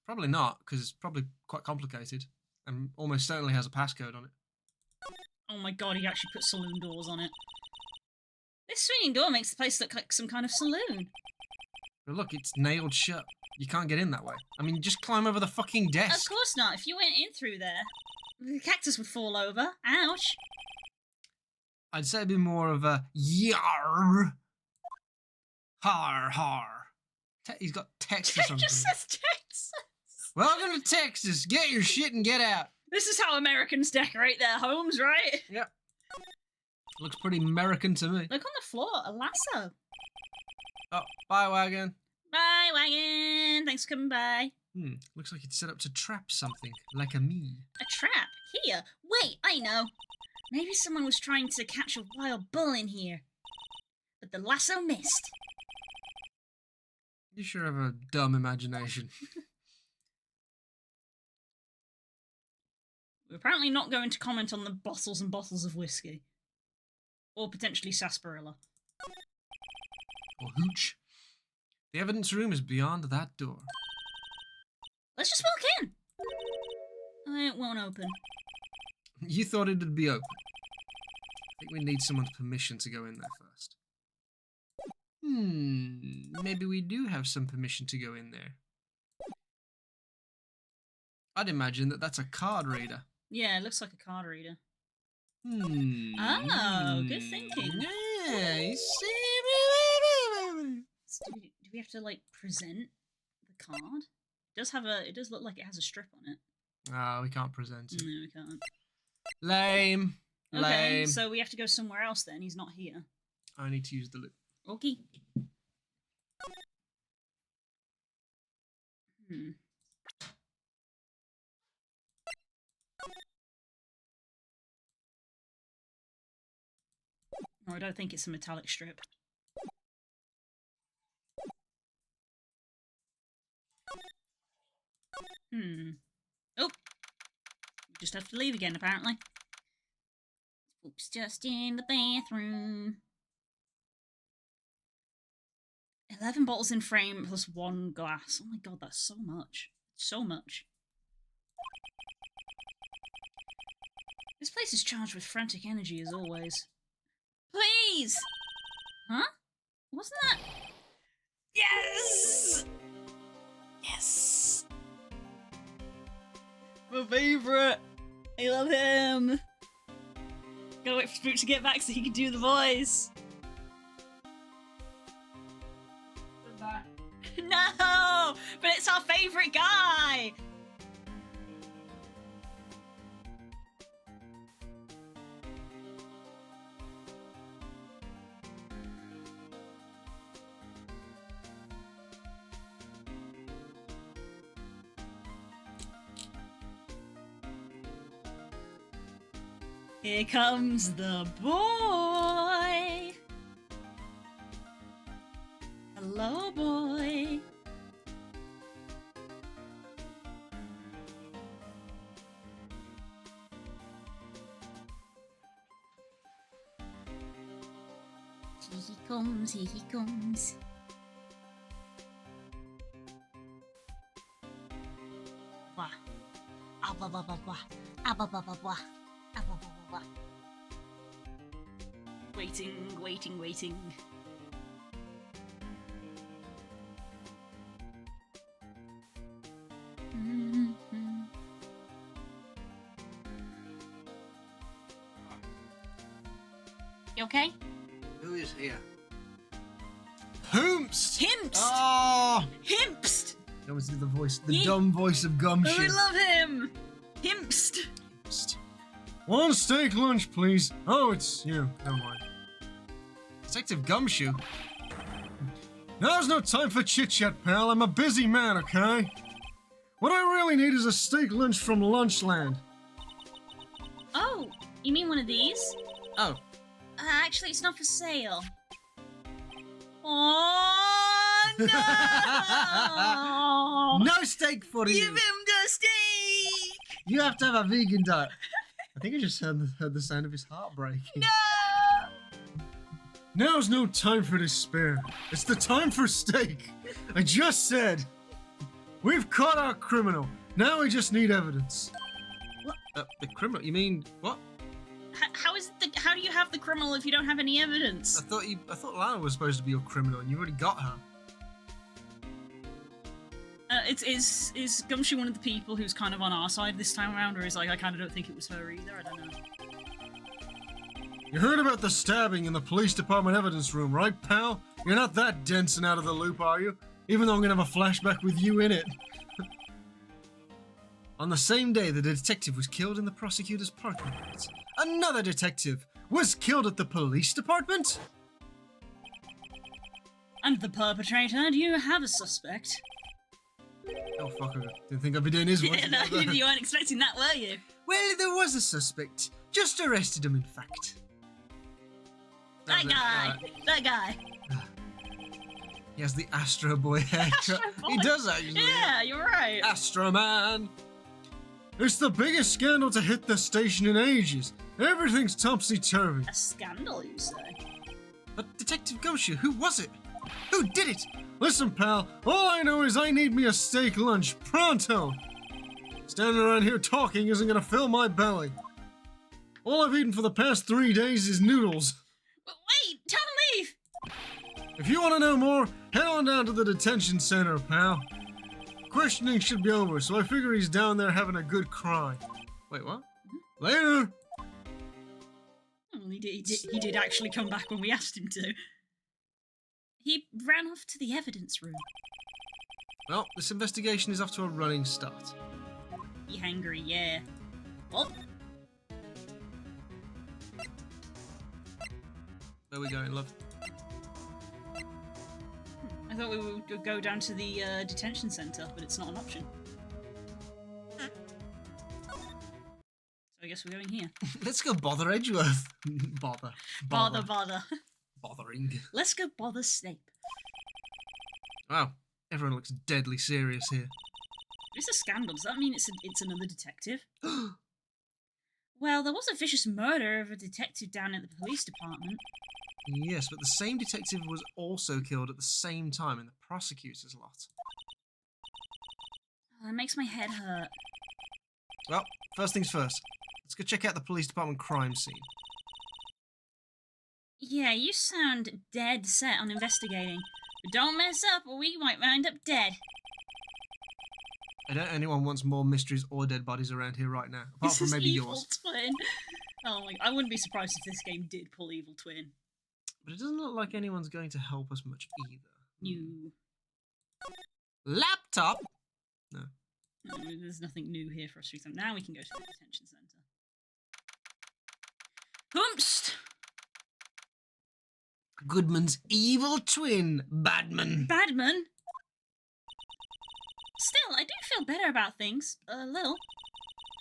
Probably not, because it's probably quite complicated and almost certainly has a passcode on it. Oh my god, he actually put saloon doors on it. This swinging door makes the place look like some kind of saloon. But look, it's nailed shut. You can't get in that way. I mean, just climb over the fucking desk. Of course not. If you went in through there, the cactus would fall over. Ouch. I'd say it'd be more of a yar. Har, har. He's got text or It something. just says Texas. Welcome to Texas. Get your shit and get out. This is how Americans decorate their homes, right? Yep. Looks pretty American to me. Look on the floor, a lasso. Oh, bye, wagon. Bye, wagon. Thanks for coming by. Looks like it's set up to trap something, like a me. A trap? Here? Wait, I know. Maybe someone was trying to catch a wild bull in here. But the lasso missed. You sure have a dumb imagination. We're apparently not going to comment on the bottles and bottles of whiskey. Or potentially sarsaparilla. Or hooch. The evidence room is beyond that door. Let's just walk in. Oh, it won't open. You thought it'd be open. I think we need someone's permission to go in there first. Maybe we do have some permission to go in there. I'd imagine that that's a card reader. Yeah, it looks like a card reader. Oh, good thinking. Yeah, you see? Do we have to, like, present the card? It does look like it has a strip on it. Ah, we can't present it. No, we can't. Lame. Okay, Lame. so we have to go somewhere else then. He's not here. I need to use the loop. Okay. No, I don't think it's a metallic strip. Oh! We just have to leave again, apparently. Oops, just in the bathroom. 11 bottles in frame plus 1 glass. Oh my god, that's so much. So much. This place is charged with frantic energy as always. Please! Huh? Wasn't that... Yes! Yes! My favourite! I love him! Gotta wait for Spook to get back so he can do the voice. No! But it's our favourite guy! Here comes the boy! Hello, boy! Here he comes, here he comes. Wah. Ah, wah, wah, wah, wah. Ah, wah, wah, wah, wah. Ah, wah, wah, wah, wah. Waiting, waiting, waiting. You okay? Who is here? Hoomst! Himpst! Oh! Himpst! That was the voice, the Ye- dumb voice of Oh, I Gumshoe. love him! Himpst! One steak lunch, please. Oh, it's you. Never mind. Detective Gumshoe? Now's no time for chit-chat, pal. I'm a busy man, okay? What I really need is a steak lunch from Lunchland. Oh, you mean one of these? Oh. Actually, it's not for sale. Oh no! No steak for Give you. him the steak! You have to have a vegan diet. I think I just heard the sound of his heart breaking. No! Now's no time for despair. It's the time for steak. I just said. We've caught our criminal. Now we just need evidence. What? The criminal? You mean what? How do you have the criminal if you don't have any evidence? I thought Lana was supposed to be your criminal, and you already got her. Is Gumshoe one of the people who's kind of on our side this time around, or is like I kind of don't think it was her either? I don't know. You heard about the stabbing in the police department evidence room, right, pal? You're not that dense and out of the loop, are you? Even though I'm gonna have a flashback with you in it. On the same day the detective was killed in the prosecutor's parking lot, another detective was killed at the police department? And the perpetrator? Do you have a suspect? Oh, fuck, I didn't think I'd be doing his voice. Yeah, no, you weren't expecting that, were you? Well, there was a suspect. Just arrested him, in fact. That guy! That guy! He has the Astro Boy haircut. Astro Boy. He does, actually. Yeah, you're right. Astro Man! It's the biggest scandal to hit the station in ages. Everything's topsy-turvy. A scandal, you say? But Detective Gumshoe, who was it? Who did it? Listen, pal, all I know is I need me a steak lunch, pronto! Standing around here talking isn't gonna fill my belly. All I've eaten for the past 3 days is noodles. But wait! Tell him leave! If you want to know more, head on down to the detention center, pal. Questioning should be over, so I figure he's down there having a good cry. Wait, what? Later! Well, he did actually come back when we asked him to. He ran off to the evidence room. Well, this investigation is off to a running start. Be hangry, yeah. Oh, Where we going, love? I thought we would go down to the detention centre, but it's not an option. So I guess we're going here. Let's go bother Edgeworth. Bother. Bother. Bothering. Let's go bother Snape. Wow, everyone looks deadly serious here. It's a scandal. Does that mean it's another detective? Well, there was a vicious murder of a detective down at the police department. Yes, but the same detective was also killed at the same time in the prosecutor's lot. Oh, that makes my head hurt. Well, first things first. Let's go check out the police department crime scene. Yeah, you sound dead set on investigating. But don't mess up or we might wind up dead. I doubt anyone wants more mysteries or dead bodies around here right now, apart This from is maybe Evil yours. Twin. Oh my! I wouldn't be surprised if this game did pull Evil Twin. But it doesn't look like anyone's going to help us much either. New. Laptop? No. No, there's nothing new here for us to do. Now we can go to the detention centre. Humst! Goodman's evil twin, Badman. Badman? Still, I do feel better about things. A little.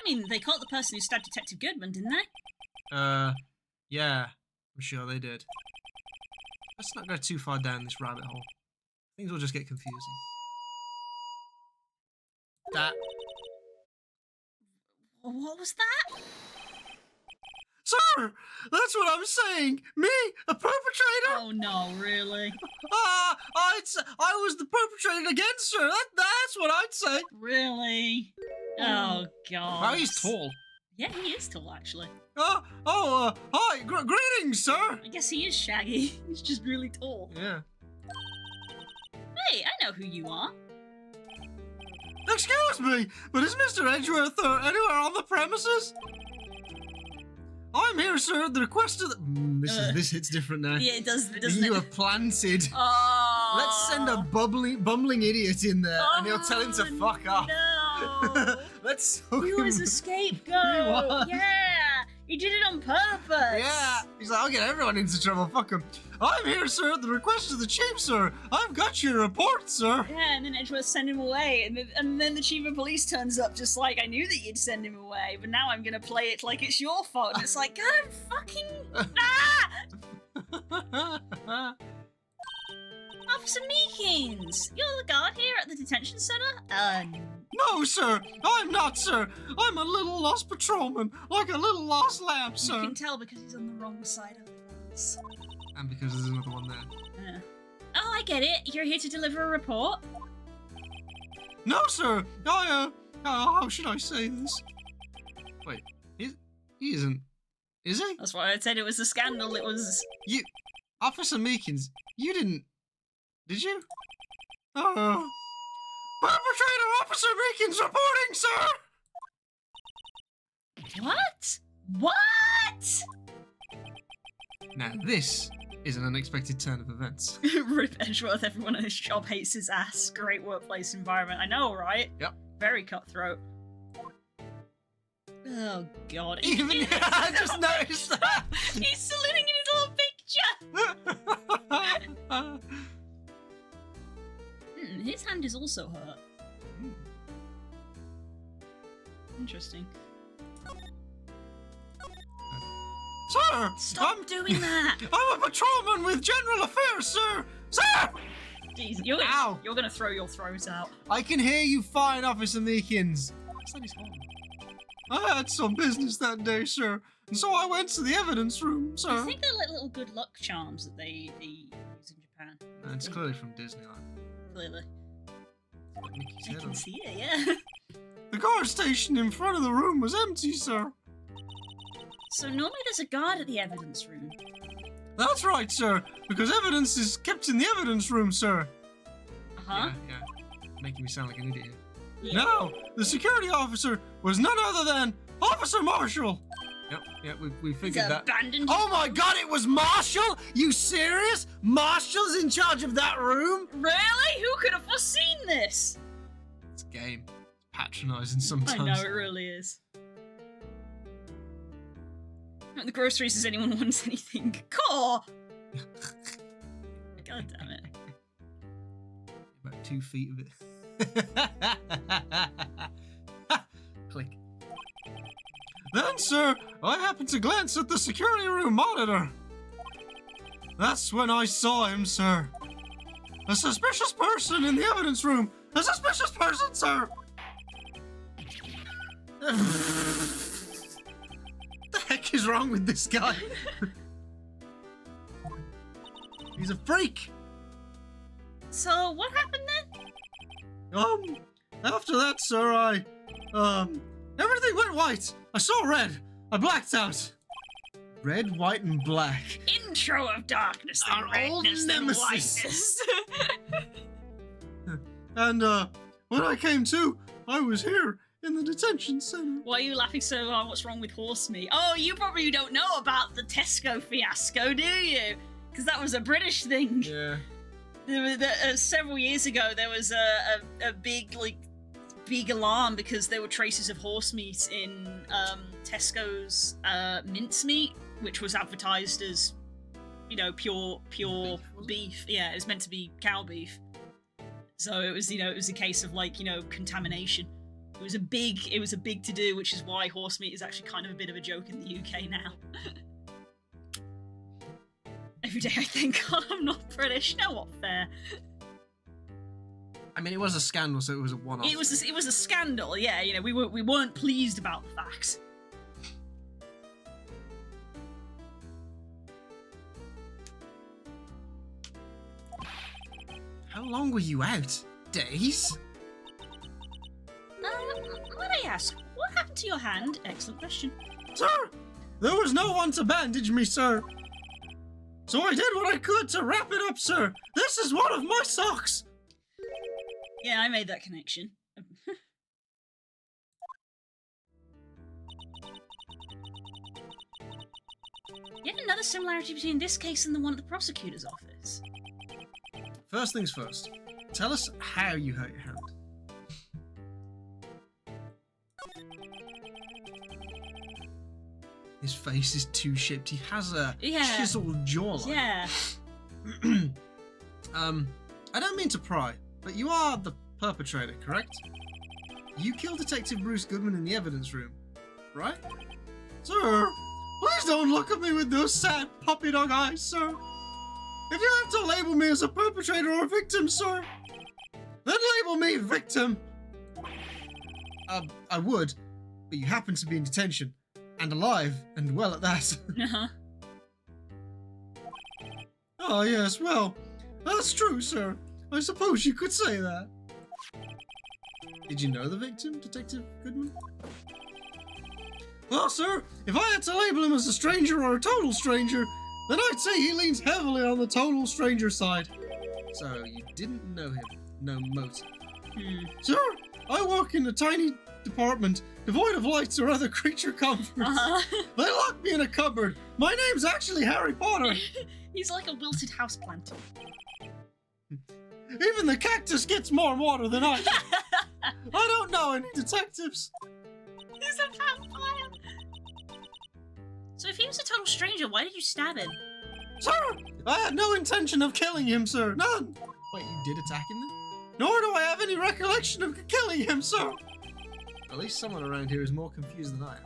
I mean, they caught the person who stabbed Detective Goodman, didn't they? Yeah. I'm sure they did. Let's not go too far down this rabbit hole. Things will just get confusing. That. What was that? Sir! That's what I'm saying! Me, a perpetrator? Oh no, really? I was the perpetrator against her. That's what I'd say. Really? Oh god. Wow, he's tall. Yeah, he is tall, actually. Hi, greetings, sir. I guess he is shaggy. He's just really tall. Yeah. Hey, I know who you are. Excuse me, but is Mr. Edgeworth anywhere on the premises? I'm here, sir, at the request of the... this hits different now. Yeah, it does, doesn't You it? are planted. Oh. Let's send a bumbling idiot in there, and he'll tell him to fuck off. No. Let's hook He him. was a scapegoat. He was. Yeah. He did it on purpose. Yeah. He's like, I'll get everyone into trouble. Fuck him. I'm here, sir, at the request of the chief, sir. I've got your report, sir. Yeah, and then Edgeworth sent him away, and then the chief of police turns up just like, I knew that you'd send him away, but now I'm gonna play it like it's your fault. And it's like, God fucking... Ah! Officer Meekins! You're the guard here at the detention center? No, sir. I'm not, sir. I'm a little lost patrolman, like a little lost lamb, You sir. can tell because he's on the wrong side of the fence. And because there's another one there. Yeah. Oh, I get it. You're here to deliver a report? No, sir. How should I say this? Wait, he isn't. Is he? That's why I said it was a scandal. It was... You, Officer Meekins, you didn't... Did you? Perpetrator Officer Meekins reporting, sir! What? What? Now, this is an unexpected turn of events. Rip Edgeworth, everyone in this job hates his ass. Great workplace environment. I know, right? Yep. Very cutthroat. Oh, God. Even I just noticed that! He's still living in his little picture! His hand is also hurt. Interesting. Sir! Stop doing that! I'm a patrolman with general affairs, sir! Sir! Jeez, Ow. you're gonna throw your throat out. I can hear you fine, Officer Meekins. I had some business that day, sir, and so I went to the evidence room, sir. I think they're like little good luck charms that they use in Japan. No, it's clearly from Disneyland. Clearly. Mickey's I head can on. see it, yeah. The guard station in front of the room was empty, sir. So normally there's a guard at the evidence room. That's right, sir, because evidence is kept in the evidence room, sir. Uh-huh. Yeah. Making me sound like an idiot. Yeah. No, the security officer was none other than Officer Marshall. Yep, we He's figured that. abandoned. Oh my god, it was Marshall? You serious? Marshall's in charge of that room? Really? Who could have foreseen this? It's game. Patronising sometimes. I know, it really is. At the groceries, does anyone want anything? Core! God damn it. About 2 feet of it. Click. Then, sir, I happened to glance at the security room monitor. That's when I saw him, sir. A suspicious person in the evidence room. A suspicious person, sir. The heck is wrong with this guy? He's a freak. So, what happened then? After that, sir, everything went white. I saw red. I blacked out. Red, white, and black. Intro of darkness, the Our old redness, the nemesis. whiteness. And, when I came to, I was here in the detention center. Why are you laughing so hard? What's wrong with horse meat? Oh, you probably don't know about the Tesco fiasco, do you? Because that was a British thing. Yeah. Several years ago, there was a big alarm because there were traces of horse meat in Tesco's mincemeat, which was advertised as, pure beef. Yeah, it was meant to be cow beef. So it was, it was a case of contamination. It was a big to do, which is why horse meat is actually kind of a bit of a joke in the UK now. Every day I think, God, I'm not British. No, what fair? I mean, it was a scandal, so it was a one-off. It was a scandal. Yeah, we weren't pleased about the facts. How long were you out? Days? Might I ask, what happened to your hand? Excellent question. Sir, there was no one to bandage me, sir. So I did what I could to wrap it up, sir. This is one of my socks. Yeah, I made that connection. the similarity between this case and the one at the prosecutor's office? First things first. Tell us how you hurt your hand. His face is too-shaped. He has a chiseled jawline. Yeah. I don't mean to pry, but you are the perpetrator, correct? You killed Detective Bruce Goodman in the evidence room, right? Sir, please don't look at me with those sad puppy dog eyes, sir. If you have to label me as a perpetrator or a victim, sir, then label me victim. I would, but you happen to be in detention, and alive, and well at that. Uh-huh. Oh, yes, well, that's true, sir. I suppose you could say that. Did you know the victim, Detective Goodman? Well, sir, if I had to label him as a stranger or a total stranger, then I'd say he leans heavily on the total stranger side. So, you didn't know him. No motive. Sir, I work in a tiny department devoid of lights or other creature comforts. They locked me in a cupboard. My name's actually Harry Potter. He's like a wilted houseplant. Even the cactus gets more water than I do. I don't know any detectives. He's a vampire. So if he was a total stranger, why did you stab him? Sir, I had no intention of killing him, sir. None. Wait, you did attack him then? Nor do I have any recollection of killing him, sir. At least someone around here is more confused than I am.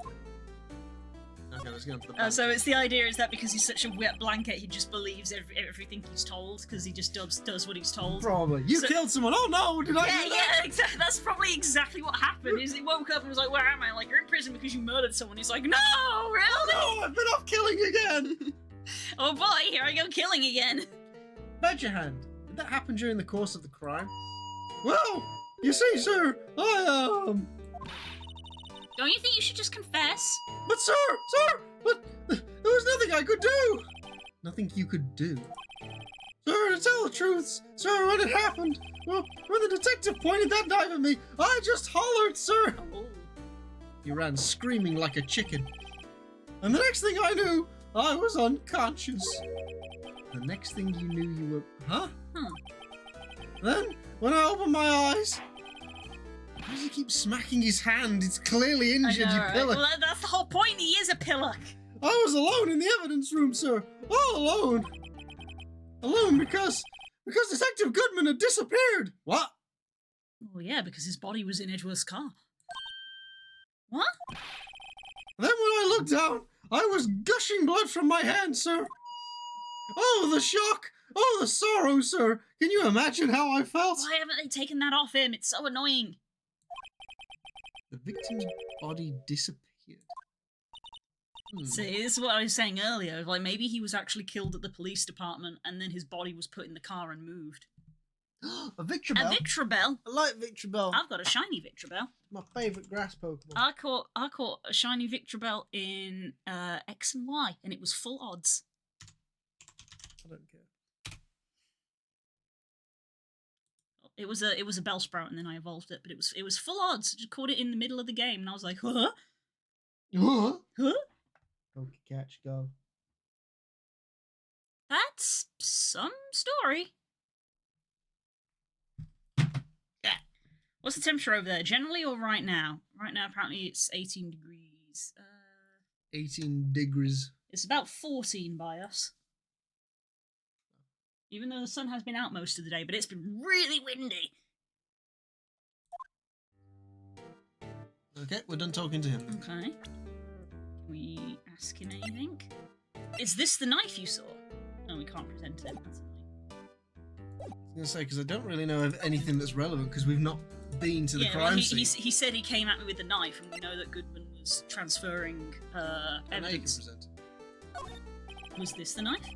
Okay, let's get on to the So it's the idea is that because he's such a wet blanket, he just believes everything he's told because he just does what he's told. Probably. You killed someone. Oh no, did I do that? Yeah, exactly. That's probably exactly what happened. Is he woke up and was like, "Where am I?" Like, you're in prison because you murdered someone. He's like, "No, really? No, I've been off killing again." Oh boy, here I go killing again. Badge your hand. Did that happen during the course of the crime? Well, you see, sir, Don't you think you should just confess? But but there was nothing I could do. Nothing you could do. Sir, to tell the truth, sir, when it happened, well, when the detective pointed that knife at me, I just hollered, sir. Oh. You ran screaming like a chicken. And the next thing I knew, I was unconscious. The next thing you knew, you were... Huh? Then, when I opened my eyes... Why does he keep smacking his hand? It's clearly injured, you pillock. Well, that's the whole point. He is a pillock. I was alone in the evidence room, sir. All alone. Alone because Detective Goodman had disappeared. What? Oh yeah, because his body was in Edgeworth's car. What? Then when I looked down, I was gushing blood from my hand, sir. Oh, the shock. Oh, the sorrow, sir. Can you imagine how I felt? Why haven't they taken that off him? It's so annoying. The victim's body disappeared. See, this is what I was saying earlier. Like, maybe he was actually killed at the police department and then his body was put in the car and moved. A Victreebel? A Victreebel? I like Victreebel. I've got a shiny Victreebel. My favourite grass Pokemon. I caught a shiny Victreebel in X and Y, and it was full odds. I don't care. It was a Bellsprout, and then I evolved it, but it was full odds. I just caught it in the middle of the game, and I was like, huh? Huh? Huh? Pokecatch, go. That's some story. Yeah. What's the temperature over there? Generally or right now? Right now, apparently it's 18 degrees. 18 degrees. It's about 14 by us. Even though the sun has been out most of the day, but it's been really windy. Okay, we're done talking to him. Okay. Can we ask him anything? Is this the knife you saw? No, we can't present it. That's annoying. I was going to say, because I don't really know of anything that's relevant, because we've not been to the crime scene. He said he came at me with a knife, and we know that Goodman was transferring evidence. Now you can present it. Was this the knife?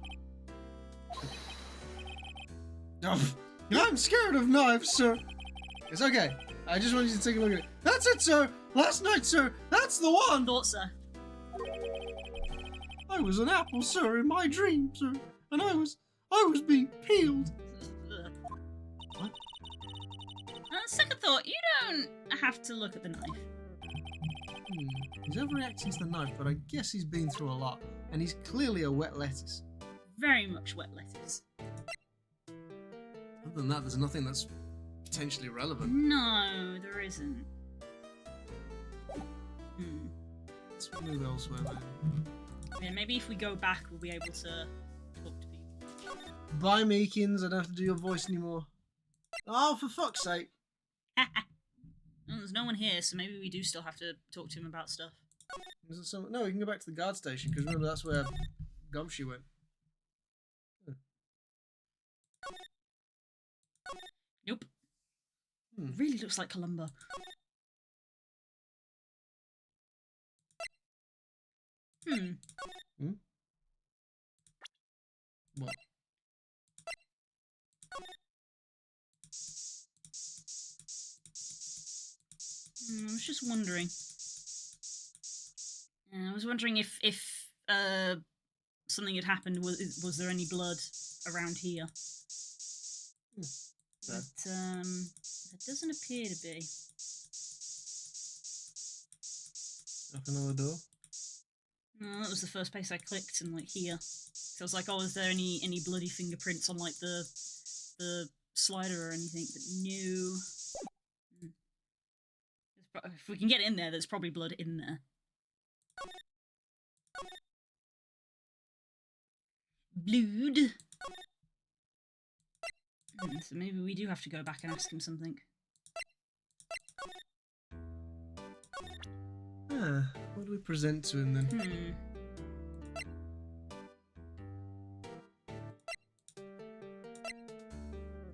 Oh, I'm scared of knives, sir. It's okay. I just wanted you to take a look at it. That's it, sir. Last night, sir. That's the one. Thought so. I was an apple, sir, in my dream, sir, and I was being peeled. What? Second thought, you don't have to look at the knife. He's overreacting to the knife, but I guess he's been through a lot. And he's clearly a wet lettuce. Very much wet lettuce. Other than that, there's nothing that's potentially relevant. No, there isn't. Let's move elsewhere, man. Yeah, maybe if we go back, we'll be able to talk to people. Bye, Meekins. I don't have to do your voice anymore. Oh, for fuck's sake. Well, there's no one here, so maybe we do still have to talk to him about stuff. Is it some... No, we can go back to the guard station, because remember, that's where Gumshoe went. Nope. Really looks like Columba. What? I was just wondering. I was wondering if something had happened. Was there any blood around here? But there doesn't appear to be. Knock another door? No, that was the first place I clicked, and like here. So I was like, oh, is there any bloody fingerprints on like the slider or anything? But no. If we can get in there, there's probably blood in there. Blood. So maybe we do have to go back and ask him something. What do we present to him then?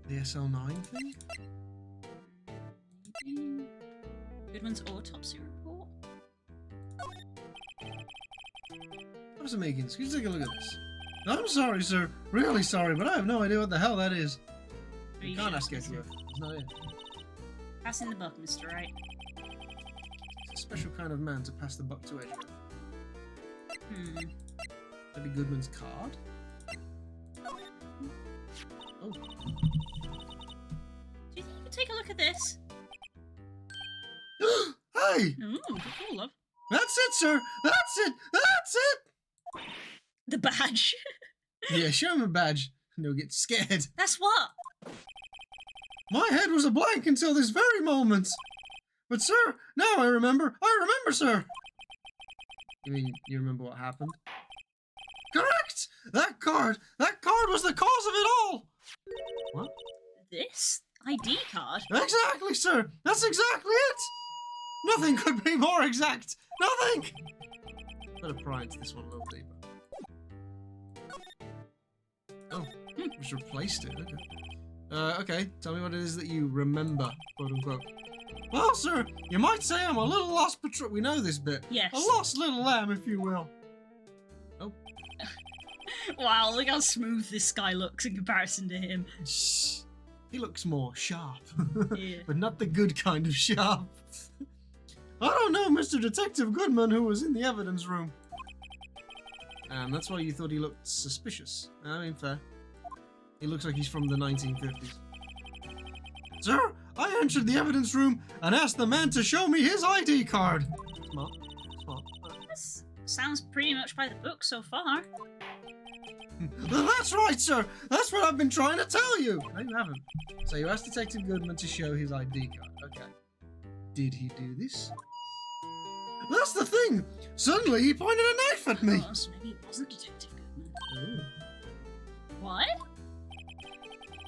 The SL9 thing? Maybe. Goodman's autopsy report. Officer Meekins, can you take a look at this? I'm sorry, sir. Really sorry, but I have no idea what the hell that is. You can't ask Edgeworth. He's not in. Passing the buck, Mr. Wright. He's a special kind of man to pass the buck to Edgeworth. Maybe Goodman's card? Oh. Do you think you could take a look at this? Hey! Ooh, good call, love. That's it, sir! That's it! That's it! The badge. Yeah, show him a badge, and he'll get scared. That's what? My head was a blank until this very moment. But, sir, now I remember. I remember, sir. You mean you remember what happened? Correct! That card was the cause of it all! What? This? ID card? Exactly, sir! That's exactly it! Nothing could be more exact! Nothing! Better pry into this one a little deeper. Oh, just replaced it, okay. Okay, tell me what it is that you remember, quote unquote. Well, sir, you might say I'm a little lost we know this bit. Yes. A lost little lamb, if you will. Oh. Wow, look how smooth this guy looks in comparison to him. Shh. He looks more sharp. Yeah. But not the good kind of sharp. I don't know Mr. Detective Goodman who was in the evidence room. That's why you thought he looked suspicious. I mean, fair. He looks like he's from the 1950s. Sir, I entered the evidence room and asked the man to show me his ID card. Smart. Smart. This sounds pretty much by the book so far. That's right, sir. That's what I've been trying to tell you. No, you haven't. So you asked Detective Goodman to show his ID card. Okay. Did he do this? That's the thing. Suddenly he pointed a knife at me. Oh, so maybe it wasn't Detective Goodman. Ooh. What?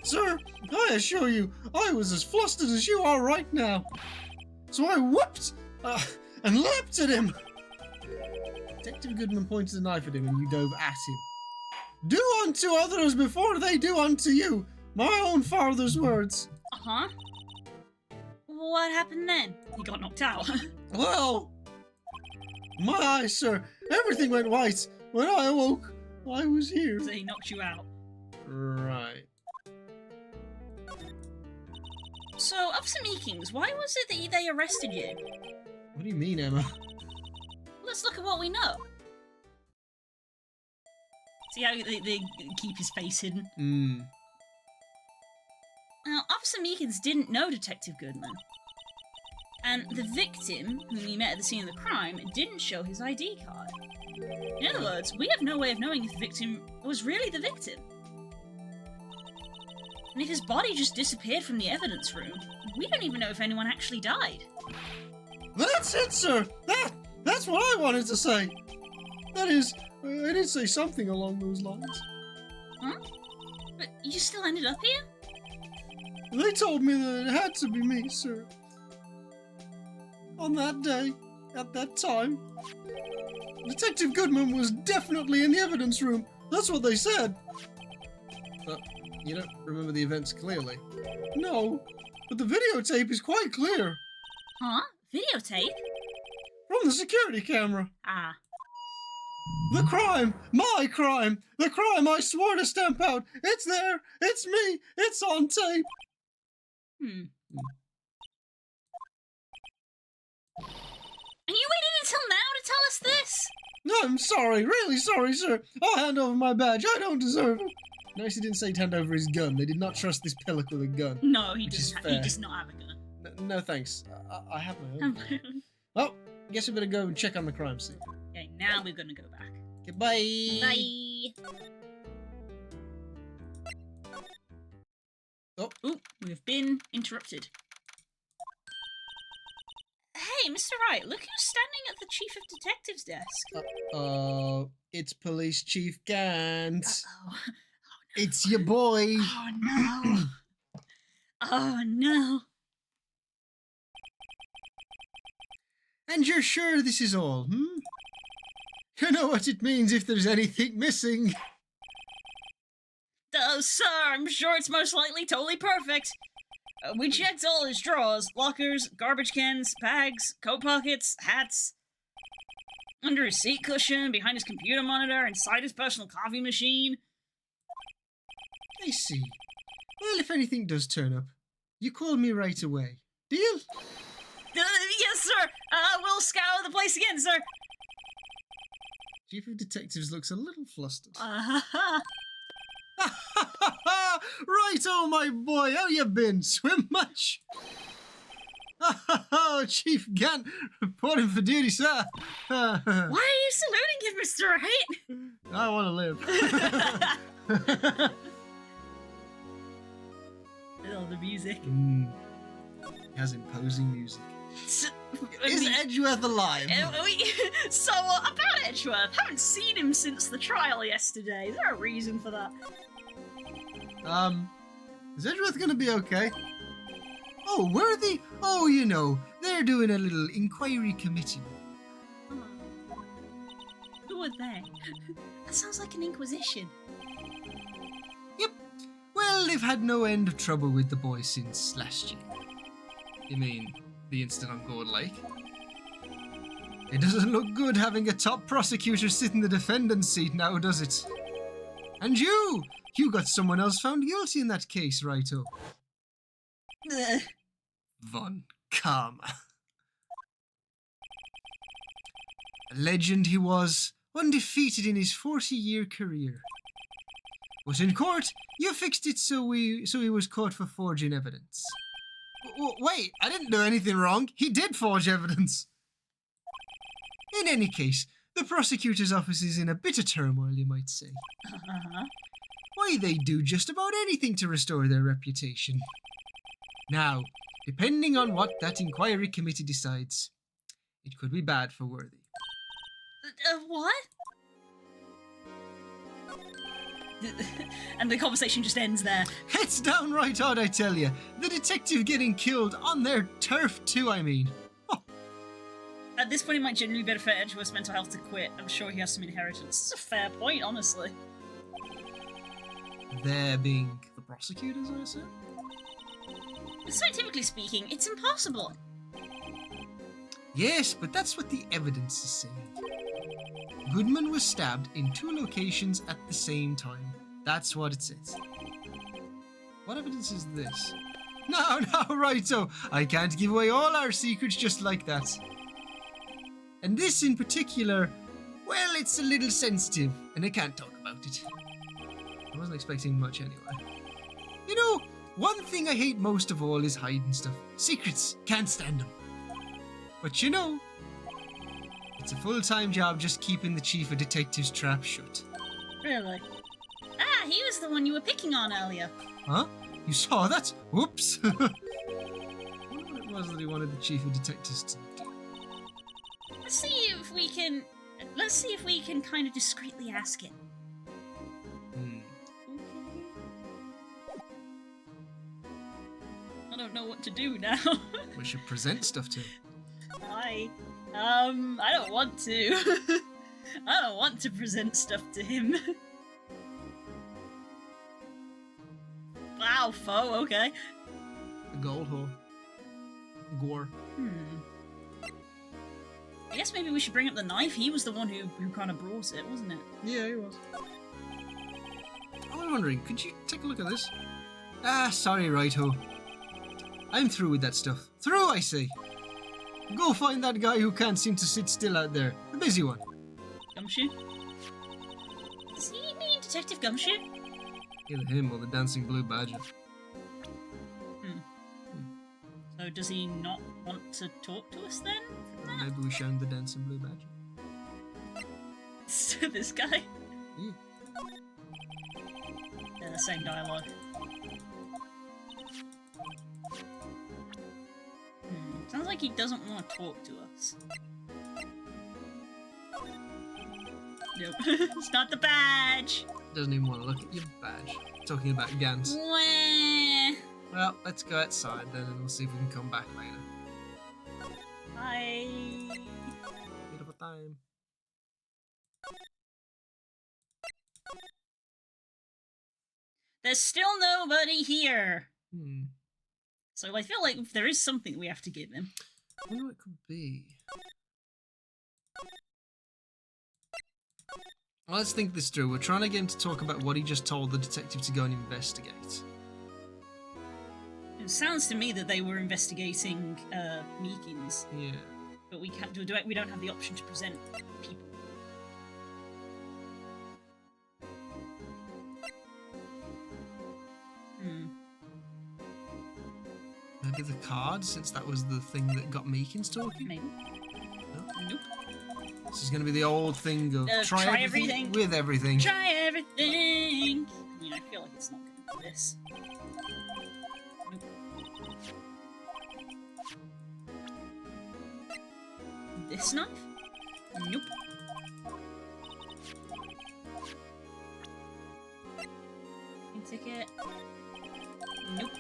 Sir, I assure you, I was as flustered as you are right now. So I whooped and leapt at him. Detective Goodman pointed a knife at him and you dove at him. Do unto others before they do unto you. My own father's words. Uh-huh. What happened then? He got knocked out. Well, my eyes, sir. Everything went white. When I awoke, I was here. So he knocked you out. Right. So, Officer Meekins, why was it that they arrested you? What do you mean, Emma? Let's look at what we know. See how they keep his face hidden? Now, Officer Meekins didn't know Detective Goodman. And the victim, whom he met at the scene of the crime, didn't show his ID card. In other words, we have no way of knowing if the victim was really the victim. And if his body just disappeared from the evidence room, we don't even know if anyone actually died. That's it, sir! That's what I wanted to say! That is, I did say something along those lines. Huh? But you still ended up here? They told me that it had to be me, sir. On that day, at that time, Detective Goodman was definitely in the evidence room. That's what they said. But you don't remember the events clearly? No, but the videotape is quite clear. Huh? Videotape? From the security camera. Ah. The crime! My crime! The crime I swore to stamp out! It's there! It's me! It's on tape! And you waited until now to tell us this? I'm sorry, really sorry, sir. I'll hand over my badge. I don't deserve it. Notice he didn't say he'd hand over his gun. They did not trust this pillock with a gun. No, he Which is doesn't. He fair. does not have a gun. No thanks. I have my own. Well, guess we better go and check on the crime scene. Okay, now we're gonna go back. Goodbye. Bye. Oh. Ooh, we've been interrupted. Hey, Mr. Wright, look who's standing at the Chief of Detectives desk. It's Police Chief Gant. Uh-oh. It's your boy. Oh no. Oh no. And you're sure this is all, hmm? You know what it means if there's anything missing. Oh, sir, I'm sure it's most likely totally perfect. We checked all his drawers, lockers, garbage cans, bags, coat pockets, hats. Under his seat cushion, behind his computer monitor, inside his personal coffee machine. I see. Well, if anything does turn up, you call me right away. Deal? Yes, sir. We'll scour the place again, sir. Chief of Detectives looks a little flustered. Uh-huh. Right, oh my boy, how you been? Swim much? Chief Gant, reporting for duty, sir. Why are you saluting him, Mr. Wright? I want to live. Oh, the music. He has imposing music. Is Edgeworth alive? So, about Edgeworth, haven't seen him since the trial yesterday. Is there a reason for that? Is Edgeworth gonna be okay? Oh, Worthy? Oh, you know, they're doing a little inquiry committee. Who are they? That sounds like an inquisition. Yep. Well, they've had no end of trouble with the boy since last year. You mean the incident on Gold Lake? It doesn't look good having a top prosecutor sit in the defendant's seat now, does it? And you got someone else found guilty in that case, righto? Von Karma. A legend he was, undefeated in his 40-year career. But in court, you fixed it so he was caught for forging evidence. Wait, I didn't do anything wrong. He did forge evidence. In any case, the prosecutor's office is in a bit of turmoil, you might say. Why, they do just about anything to restore their reputation. Now, depending on what that inquiry committee decides, it could be bad for Worthy. What? And the conversation just ends there. It's downright odd, I tell you. The detective getting killed on their turf too, I mean. Oh. At this point, it might generally benefit Edgeworth's mental health to quit. I'm sure he has some inheritance. It's a fair point, honestly. There being the prosecutors, I assume? Scientifically speaking, it's impossible. Yes, but that's what the evidence is saying. Goodman was stabbed in 2 locations at the same time. That's what it says. What evidence is this? No, righto. I can't give away all our secrets just like that. And this in particular, well, it's a little sensitive, and I can't talk about it. I wasn't expecting much anyway. You know, one thing I hate most of all is hiding stuff. Secrets. Can't stand them. But you know, it's a full-time job just keeping the chief of detectives' trap shut. Really? Ah, he was the one you were picking on earlier. Huh? You saw that? Whoops! I wonder what it was that he wanted the chief of detectives to do. Let's see if we can kind of discreetly ask it. Hmm. I don't know what to do now. We should present stuff to him. I don't want to. I don't want to present stuff to him. Wow, foe, okay. The gold whore. Gore. I guess maybe we should bring up the knife. He was the one who kind of brought it, wasn't it? Yeah, he was. I was wondering, could you take a look at this? Ah, sorry, righto. I'm through with that stuff. Through, I say. Go find that guy who can't seem to sit still out there. The busy one. Gumshoe? Does he mean Detective Gumshoe? Either him or the dancing blue badger. So does he not want to talk to us then? From that? Maybe we show him the dancing blue badger. So this guy? Yeah. They're the same dialogue. Sounds like he doesn't want to talk to us. Nope. It's not the badge! Doesn't even want to look at your badge. Talking about Gans. Wah. Well, let's go outside then and we'll see if we can come back later. Bye. Beautiful time. There's still nobody here! Hmm. So I feel like there is something we have to give him. I wonder what it could be. Well, let's think this through. We're trying to get him to talk about what he just told the detective to go and investigate. It sounds to me that they were investigating Meekins, Yeah. but we don't have the option to present people. Maybe the card, since that was the thing that got Meekins talking? Maybe. No? Nope. This is going to be the old thing of Try everything with everything. Try everything! I mean, I feel like it's not going to be this. Nope. This knife? Nope. Ticket? Nope.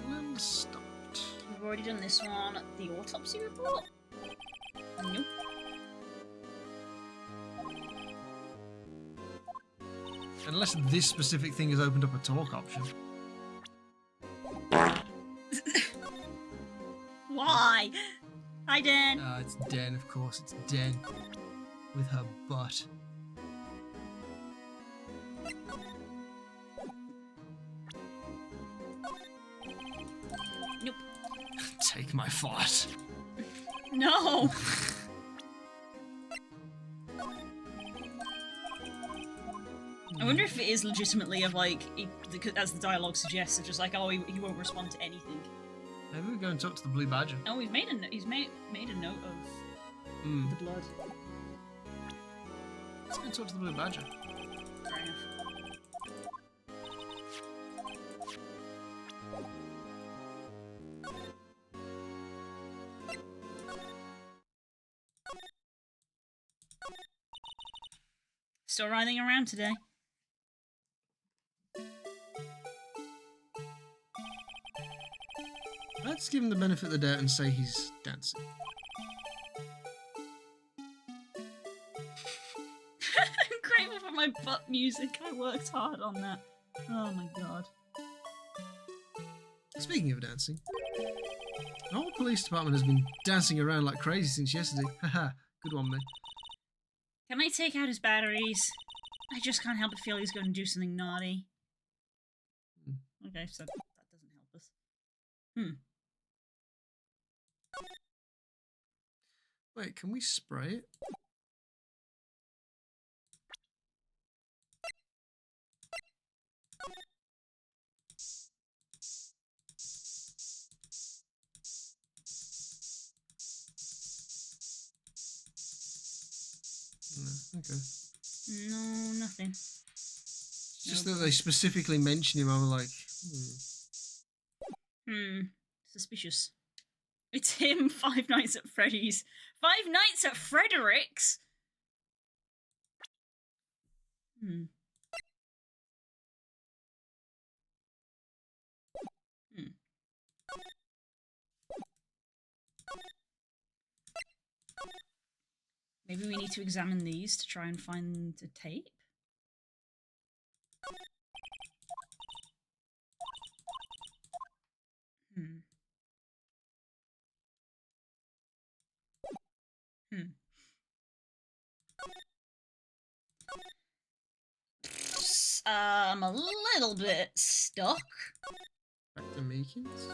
Little stopped. We've already done this one. The autopsy report? Nope. Unless this specific thing has opened up a talk option. Why? Hi, Dan. It's Den, of course. It's Den. With her butt. Nope. Take my fart. No! I wonder if it is legitimately of like, as the dialogue suggests, of just like, oh, he won't respond to anything. Maybe we go and talk to the blue badger. Oh, he's made a note of the blood. Let's go and talk to the blue badger. Fair enough. Still riding around today. Let's give him the benefit of the doubt and say he's dancing. I'm grateful for my butt music. I worked hard on that. Oh my god. Speaking of dancing, the whole police department has been dancing around like crazy since yesterday. Haha, good one, mate. Can I take out his batteries? I just can't help but feel he's going to do something naughty. Okay, so that doesn't help us. Wait, can we spray it? Nothing. It's just that they specifically mention him. I'm like, Suspicious. It's him, Five Nights at Freddy's. Five Nights at Frederick's? Maybe we need to examine these to try and find the tape? I'm a little bit stuck. back to makings.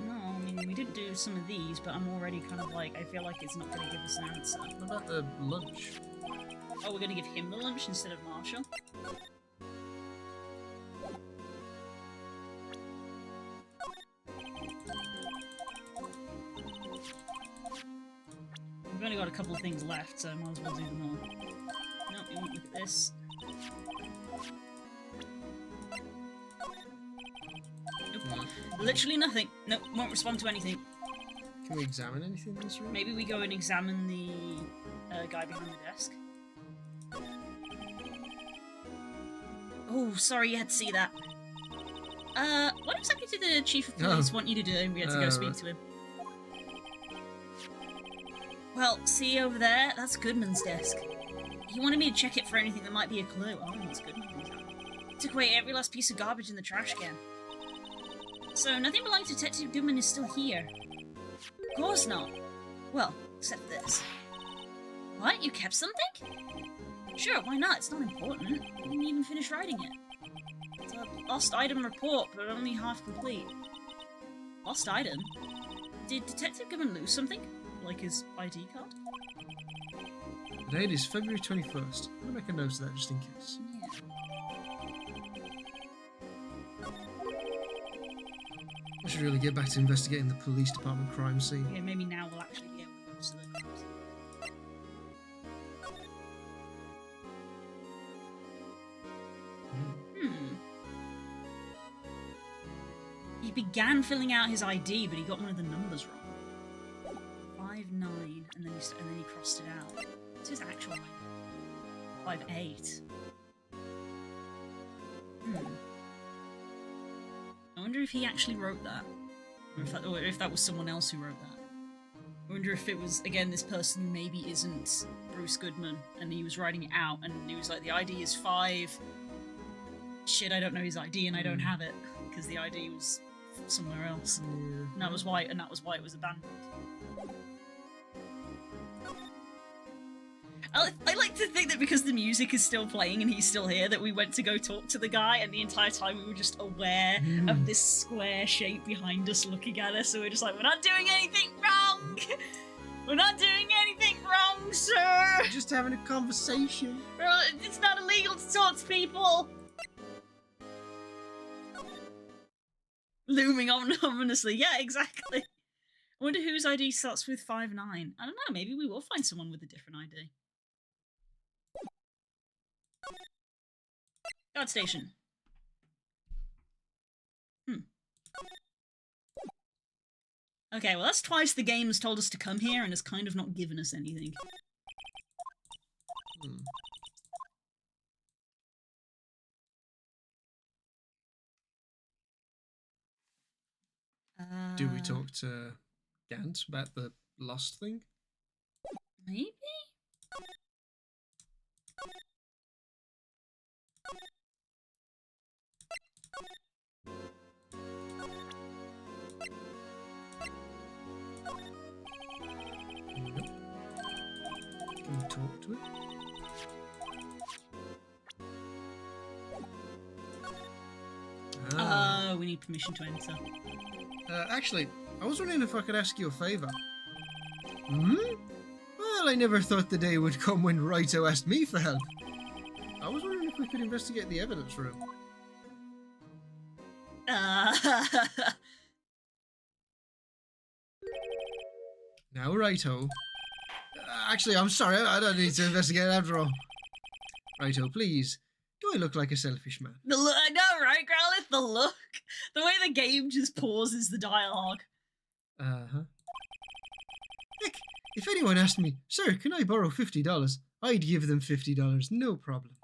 No, I mean, we did do some of these, but I'm already kind of like, I feel like it's not going to give us an answer. What about the lunch? Oh, we're going to give him the lunch instead of Marshall? We've only got a couple of things left, so might as well do them all. Nope, you won't look at this. Nope. Literally nothing. Nope, won't respond to anything. Can we examine anything in this room? Maybe we go and examine the guy behind the desk. Oh, sorry you had to see that. What exactly did the chief of police want you to do? We had to go speak to him. Well, see over there? That's Goodman's desk. He wanted me to check it for anything that might be a clue. Oh, that's Goodman. Took away every last piece of garbage in the trash can. So, nothing belonging to Detective Goodman is still here. Of course not. Well, except this. What? You kept something? Sure, why not? It's not important. I didn't even finish writing it. It's a lost item report, but only half complete. Lost item? Did Detective Goodman lose something? Like his ID card? The date is February 21st. I'm gonna make a note of that just in case. I should really get back to investigating the police department crime scene. Yeah, maybe now we'll actually be able to go to the crime scene. He began filling out his ID, but he got one of the numbers wrong. 5-9, and then he crossed it out. What's his actual name? 5-8. I wonder if he actually wrote that. Or if that was someone else who wrote that. I wonder if it was, again, this person who maybe isn't Bruce Goodman, and he was writing it out, and he was like, the ID is 5. Shit, I don't know his ID, and I don't have it, because the ID was somewhere else. Yeah. And that was why it was abandoned. I like to think that because the music is still playing and he's still here, that we went to go talk to the guy, and the entire time we were just aware of this square shape behind us looking at us, so we're just like, we're not doing anything wrong! We're not doing anything wrong, sir! We're just having a conversation. It's not illegal to talk to people! Looming ominously, yeah, exactly. I wonder whose ID starts with 5-9. I don't know, maybe we will find someone with a different ID. Guard station. Okay, well that's twice the game's told us to come here and has kind of not given us anything. Do we talk to Gant about the lost thing? Maybe? Nope. Can we talk to it? We need permission to enter. Actually, I was wondering if I could ask you a favour. Well, I never thought the day would come when Raito asked me for help. I was wondering if we could investigate the evidence room. Now, Raito. Actually, I'm sorry, I don't need to investigate after all. Righto, please. Do I look like a selfish man? The look, I know, right, Growlithe? The look. The way the game just pauses the dialogue. Uh-huh. Heck, if anyone asked me, sir, can I borrow $50? I'd give them $50, no problem.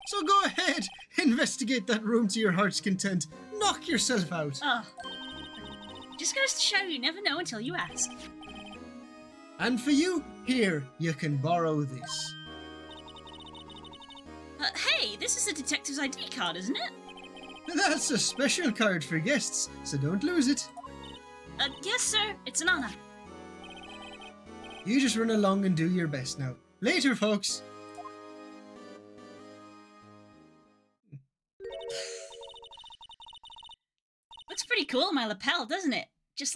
So go ahead, investigate that room to your heart's content. Knock yourself out. Oh. Just goes to show you never know until you ask. And for you, here, you can borrow this. Hey, this is a detective's ID card, isn't it? That's a special card for guests, so don't lose it. Yes, sir. It's an honor. You just run along and do your best now. Later, folks. Looks pretty cool on my lapel, doesn't it? Just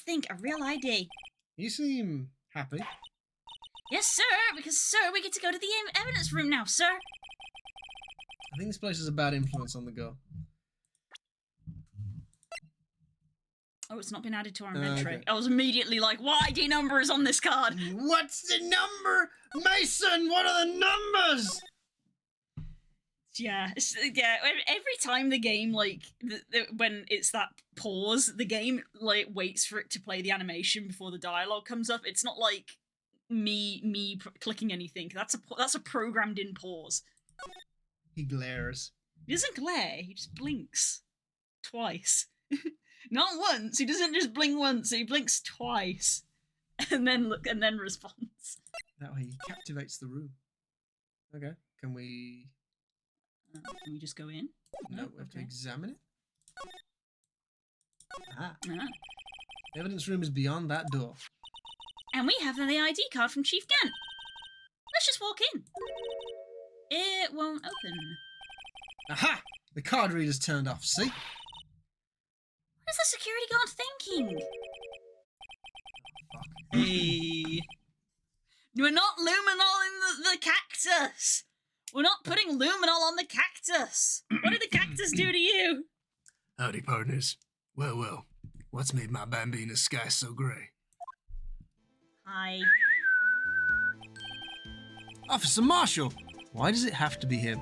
think, a real ID. You seem happy. Yes, sir, because, sir, we get to go to the evidence room now, sir. I think this place is a bad influence on the go. Oh, it's not been added to our inventory. Okay. I was immediately like, what ID number is on this card? What's the number? Mason, what are the numbers? Yeah, every time the game, like, when it's that pause, the game, like, waits for it to play the animation before the dialogue comes up. It's not like me clicking anything. That's a programmed in pause. He glares. He doesn't glare, he just blinks. Twice. Not once, he doesn't just blink once, he blinks twice. And then responds. That way he captivates the room. Okay, can we... Can we just go in? No, we have to okay. examine it. Ah, Ah. the evidence room is beyond that door. And we have the ID card from Chief Gant. Let's just walk in. It won't open. Aha! The card reader's turned off, see? What is the security guard thinking? Fuck. Hey. We're not luminol in the cactus. We're not putting luminol on the cactus. What did the cactus do to you? Howdy, partners. Well, what's made my Bambina's sky so grey? Hi. Officer Marshall! Why does it have to be him?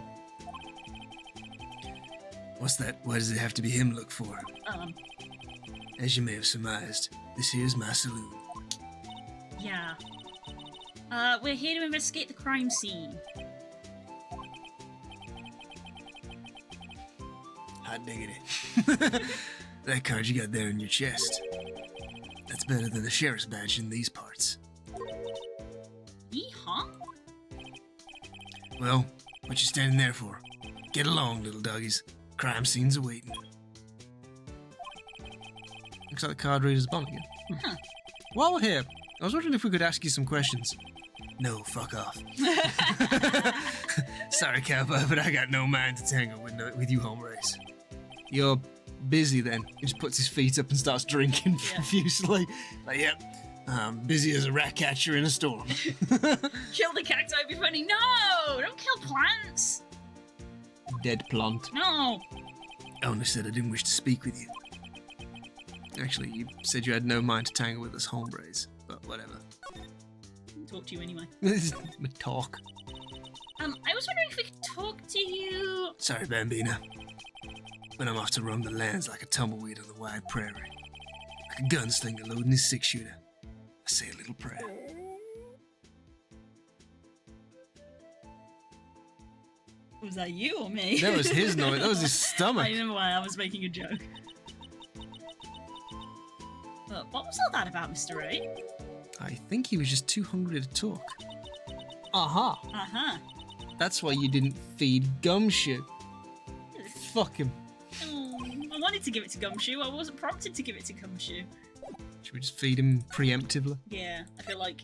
What's that? Why does it have to be him look for? As you may have surmised, this here's my saloon. Yeah. We're here to investigate the crime scene. Hot diggity. That card you got there in your chest. That's better than the sheriff's badge in these parts. Yeehaw? Well, what you standing there for? Get along, little doggies. Crime scene's awaiting. Looks like the card reader's gone again. Huh. While we're here, I was wondering if we could ask you some questions. No, fuck off. Sorry, cowboy, but I got no mind to tangle with you hombres. You're busy then. He just puts his feet up and starts drinking Yeah. profusely. But yep, I'm busy as a rat catcher in a storm. Kill the cacti be funny. No! Don't kill plants! Dead plant. No! I only said I didn't wish to speak with you. Actually, you said you had no mind to tangle with us hombres, but whatever. Talk to you anyway. We talk. I was wondering if we could talk to you. Sorry, Bambina. But I'm off to roam the lands like a tumbleweed on the wide prairie. Like a gunslinger loading his six-shooter. I say a little prayer. Was that you or me? That was his noise. That was his stomach. I know why I was making a joke. But what was all that about, Mr. Ray? I think he was just too hungry to talk. Aha! Uh-huh. That's why you didn't feed Gumshoe. Fuck him. Oh, I wanted to give it to Gumshoe. I wasn't prompted to give it to Gumshoe. Should we just feed him preemptively? Yeah, I feel like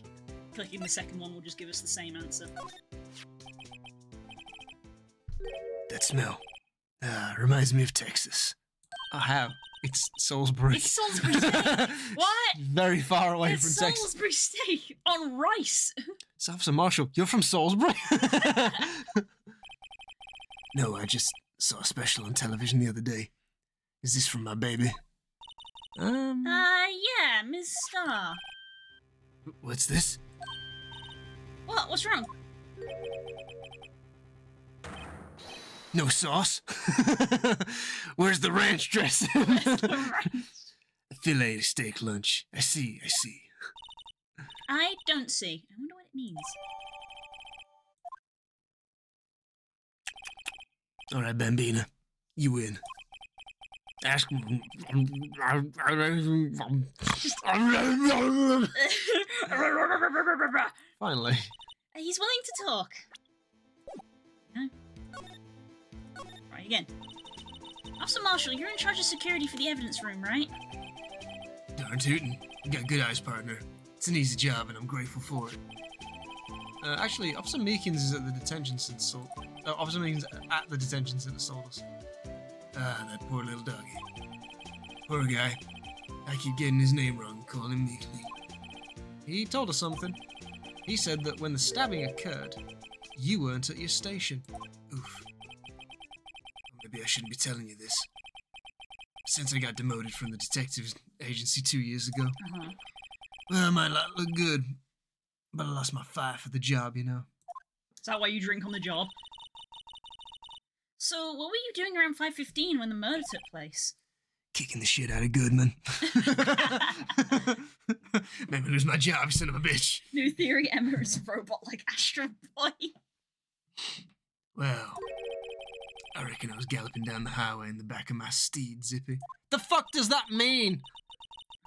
clicking the second one will just give us the same answer. That smell. Reminds me of Texas. I have. It's Salisbury. It's Salisbury steak! What? Very far away It's from Texas. Salisbury steak on rice! So, Officer Marshall, you're from Salisbury? No, I just saw a special on television the other day. Is this from my baby? Yeah, Ms. Star. What's this? What? What's wrong? No sauce? Where's the ranch dressing? A filet steak lunch. I see. I don't see. I wonder what it means. All right, Bambina, you win. Ask him. Finally. He's willing to talk. No. Right, again. Officer Marshall, you're in charge of security for the evidence room, right? Darn tootin'. You got good eyes, partner. It's an easy job, and I'm grateful for it. Actually, Officer Meekins is at the detention center. Officer Meekins at the detention center sold us. Ah, that poor little doggy. Poor guy. I keep getting his name wrong, calling him Meekly. He told us something. He said that when the stabbing occurred, you weren't at your station. Oof. Maybe I shouldn't be telling you this. Since I got demoted from the detective agency 2 years ago. Uh-huh. Well, I might not look good, but I lost my fight for the job, you know. Is that why you drink on the job? So, what were you doing around 5:15 when the murder took place? Kicking the shit out of Goodman. Made me lose my job, you son of a bitch. New theory, Emma is a robot like Astro Boy. Well, I reckon I was galloping down the highway in the back of my steed, Zippy. The fuck does that mean?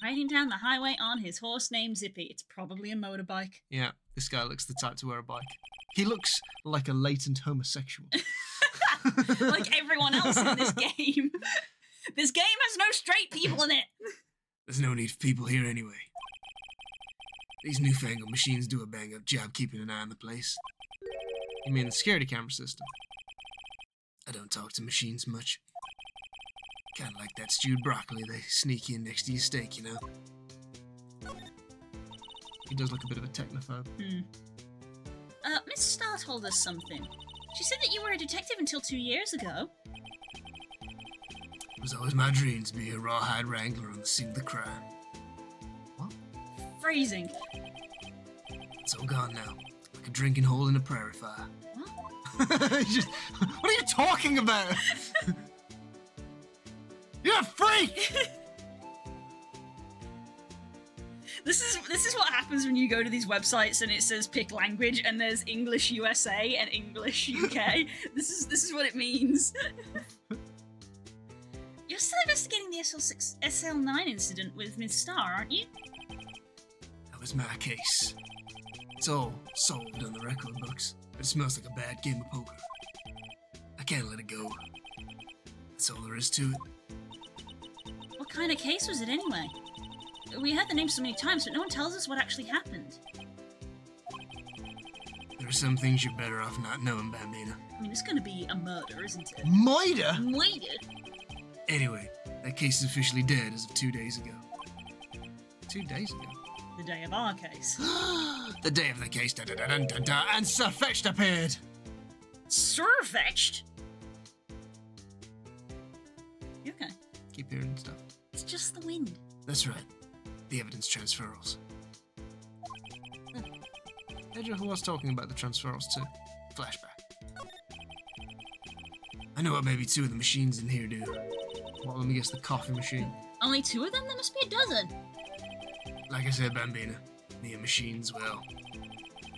Riding down the highway on his horse named Zippy. It's probably a motorbike. Yeah, this guy looks the type to wear a bike. He looks like a latent homosexual. Like everyone else in this game. This game has no straight people in it. There's no need for people here anyway. These newfangled machines do a bang-up job keeping an eye on the place. You mean the security camera system? I don't talk to machines much. Kinda like that stewed broccoli, they sneak in next to your steak, you know? He does look a bit of a technophobe. Miss Starr told us something. She said that you were a detective until 2 years ago. It was always my dream to be a rawhide wrangler on the scene of the crime. Phrasing. It's all gone now, like a drinking hole in a prairie fire. What? What are you talking about? You're a freak! This is what happens when you go to these websites and it says pick language and there's English USA and English UK. This is what it means. You're still investigating the SL9 incident with Miss Starr, aren't you? That was my case. It's all solved on the record books, but it smells like a bad game of poker. I can't let it go. That's all there is to it. What kind of case was it anyway? We heard the name so many times, but no one tells us what actually happened. There are some things you're better off not knowing, Bambina. I mean, it's gonna be a murder, isn't it? Murder? Murder? Anyway, that case is officially dead as of 2 days ago. 2 days ago. The day of our case. The day of the case, da-da-da-da-da-da, And Sir Fetched appeared. Surfetched? You okay? Keep hearing stuff. It's just the wind. That's right. The evidence transferals. Edra was talking about the transferals too. Flashback. I know what maybe 2 of the machines in here do. Well, let me guess, the coffee machine. Only 2 of them? There must be a dozen. Like I said, Bambina, me and machines, well,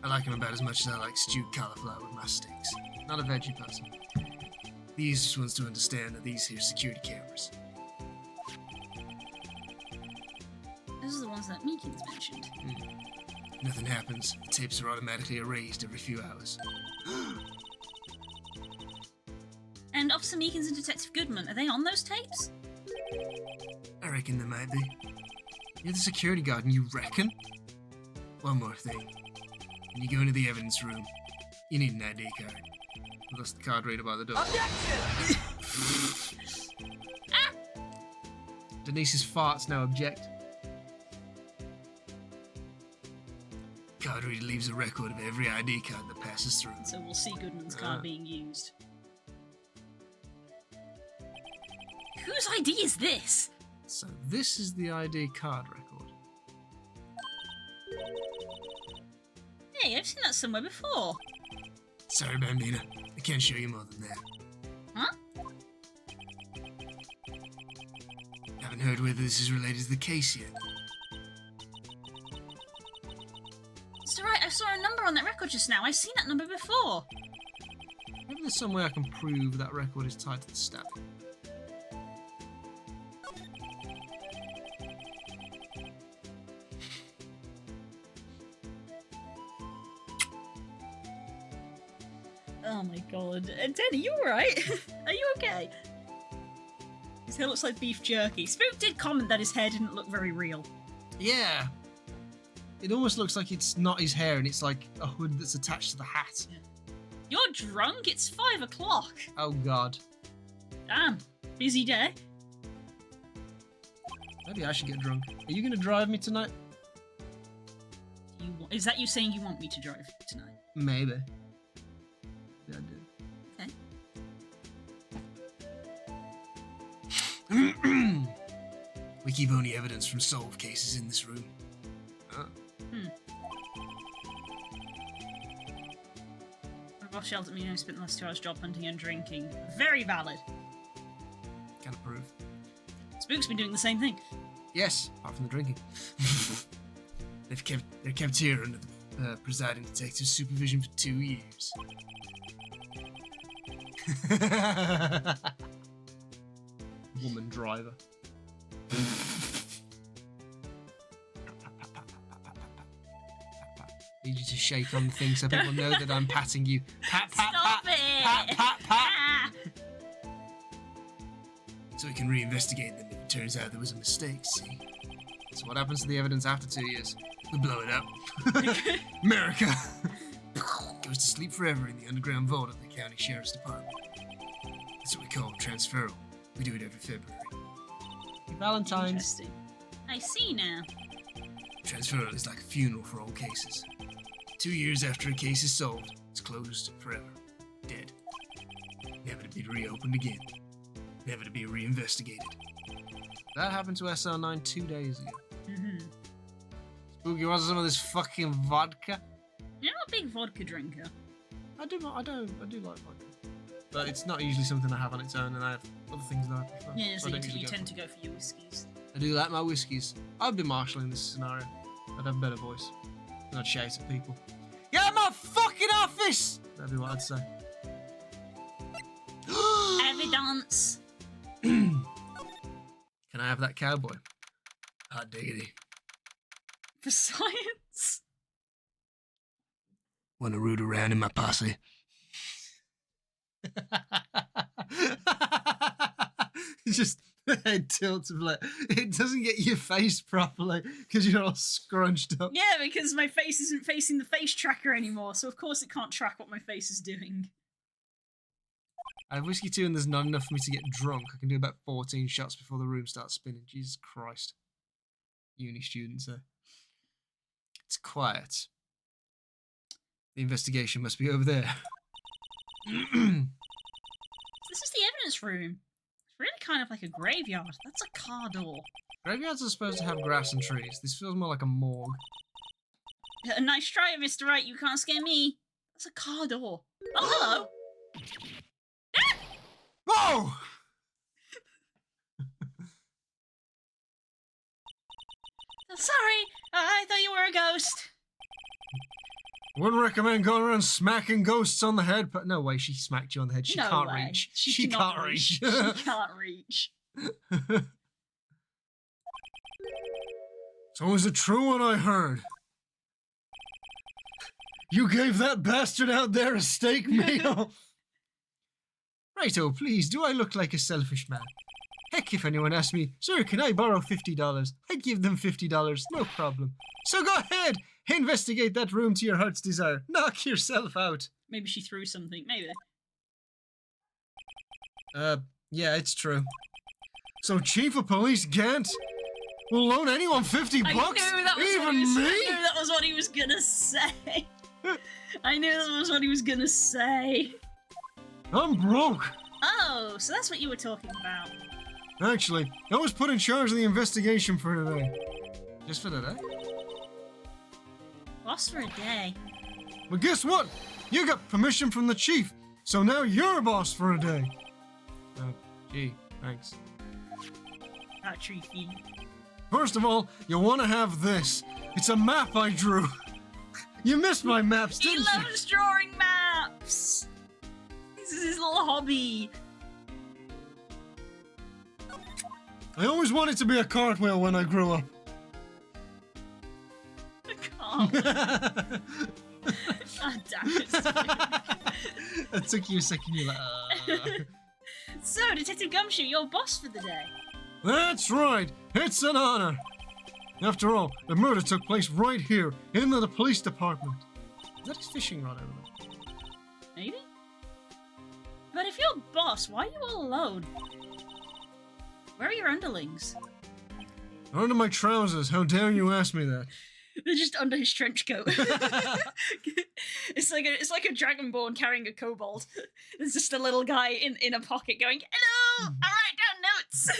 I like them about as much as I like stewed cauliflower with my steaks. Not a veggie person. The easiest ones to understand are these here security cameras. Those are the ones that Meekins mentioned. If nothing happens, the tapes are automatically erased every few hours. And Officer Meekins and Detective Goodman, are they on those tapes? I reckon there might be. You're the security guard and you reckon? One more thing. When you go into the evidence room, you need an ID card. Well, that's the card reader by the door. Denise's farts now object. Card reader leaves a record of every ID card that passes through. So we'll see Goodman's card being used. Whose ID is this? So this is the ID card record. Hey, I've seen that somewhere before. Sorry, Bambina. I can't show you more than that. heard whether this is related to the case yet. It's alright, I saw a number on that record just now. I've seen that number before. Maybe there's some way I can prove that record is tied to the stabbing. Oh my god. Denny, you alright? Are you okay? His hair looks like beef jerky. Spook did comment that his hair didn't look very real. Yeah. It almost looks like it's not his hair and it's like a hood that's attached to the hat. You're drunk? It's 5 o'clock. Oh god. Damn. Busy day. Maybe I should get drunk. Are you gonna drive me tonight? Is that you saying you want me to drive tonight? Maybe. Yeah, I do. We keep only evidence from solved cases in this room. My boss yelled at me and I spent the last 2 hours job hunting and drinking. Very valid. Can approve. Spook's been doing the same thing. Yes, apart from the drinking. They're kept here under the presiding detective's supervision for 2 years. Woman driver. Need you to shake on the thing so people know that I'm patting you. Pat, pat, Stop pat, it! pat, pat, pat. Ah! So we can reinvestigate them if it turns out there was a mistake, see? So what happens to the evidence after 2 years? We blow it up. America goes to sleep forever in the underground vault of the county sheriff's department. That's what we call transferal. We do it every February. Valentine's. Interesting. I see now. Transferal is like a funeral for all cases. 2 years after a case is solved, it's closed forever. Dead. Never to be reopened again. Never to be reinvestigated. That happened to SL9 2 days ago. Mm-hmm. Spooky, want some of this fucking vodka? You're not a big vodka drinker. I do like vodka. But it's not usually something I have on its own, and I have other things that I prefer. Yeah, so I don't you usually tend for to go for your whiskies. I do like my whiskies. I'd be Marshall in this scenario. I'd have a better voice. And I'd shout at people. Get out of my fucking office! That'd be what I'd say. Evidence. Can I have that cowboy? Hot diggity. For science. Want to root around in my posse? Just the head tilts of like, it doesn't get your face properly because you're all scrunched up. Yeah, because my face isn't facing the face tracker anymore, so of course it can't track what my face is doing. I have whiskey too, and there's not enough for me to get drunk. I can do about 14 shots before the room starts spinning. Jesus Christ. Uni students, eh? It's quiet. The investigation must be over there. This is the evidence room. It's really kind of like a graveyard. That's a car door. Graveyards are supposed to have grass and trees. This feels more like a morgue. A nice try, Mr. Right. You can't scare me. That's a car door. Oh, hello. Whoa! Sorry, I thought you were a ghost. Wouldn't recommend going around smacking ghosts on the head, but no way, she smacked you on the head. She No can't way. reach. She can't cannot reach. She can't reach. So is it true what I heard? You gave that bastard out there a steak meal? Righto, please, do I look like a selfish man? Heck, if anyone asked me, sir, can I borrow $50? I'd give them $50, no problem. So go ahead, investigate that room to your heart's desire. Knock yourself out. Maybe she threw something. Maybe. Yeah, it's true. So Chief of Police Gant will loan anyone $50? I knew that was Even what he was, me? I knew that was what he was gonna say. I knew that was what he was gonna say. I'm broke. Oh, so that's what you were talking about. Actually, I was put in charge of the investigation for today. Just for today? Lost for a day. But guess what? You got permission from the chief, so now you're a boss for a day. Gee, thanks. Battery fee. First of all, you want to have this. It's a map I drew. You missed my maps, He didn't you? loves drawing maps! This is his little hobby. I always wanted to be a cartwheel when I grew up. I can't. Ah, damn it. It took you a second, you're like, So, Detective Gumshoe, you're boss for the day. That's right. It's an honor. After all, the murder took place right here, in the police department. Is that his fishing rod over there? Maybe? But if you're boss, why are you all alone? Where are your underlings? Under my trousers. How dare you ask me that? They're just under his trench coat. It's like a dragonborn carrying a kobold. There's just a little guy in a pocket going, "Hello, I write down notes."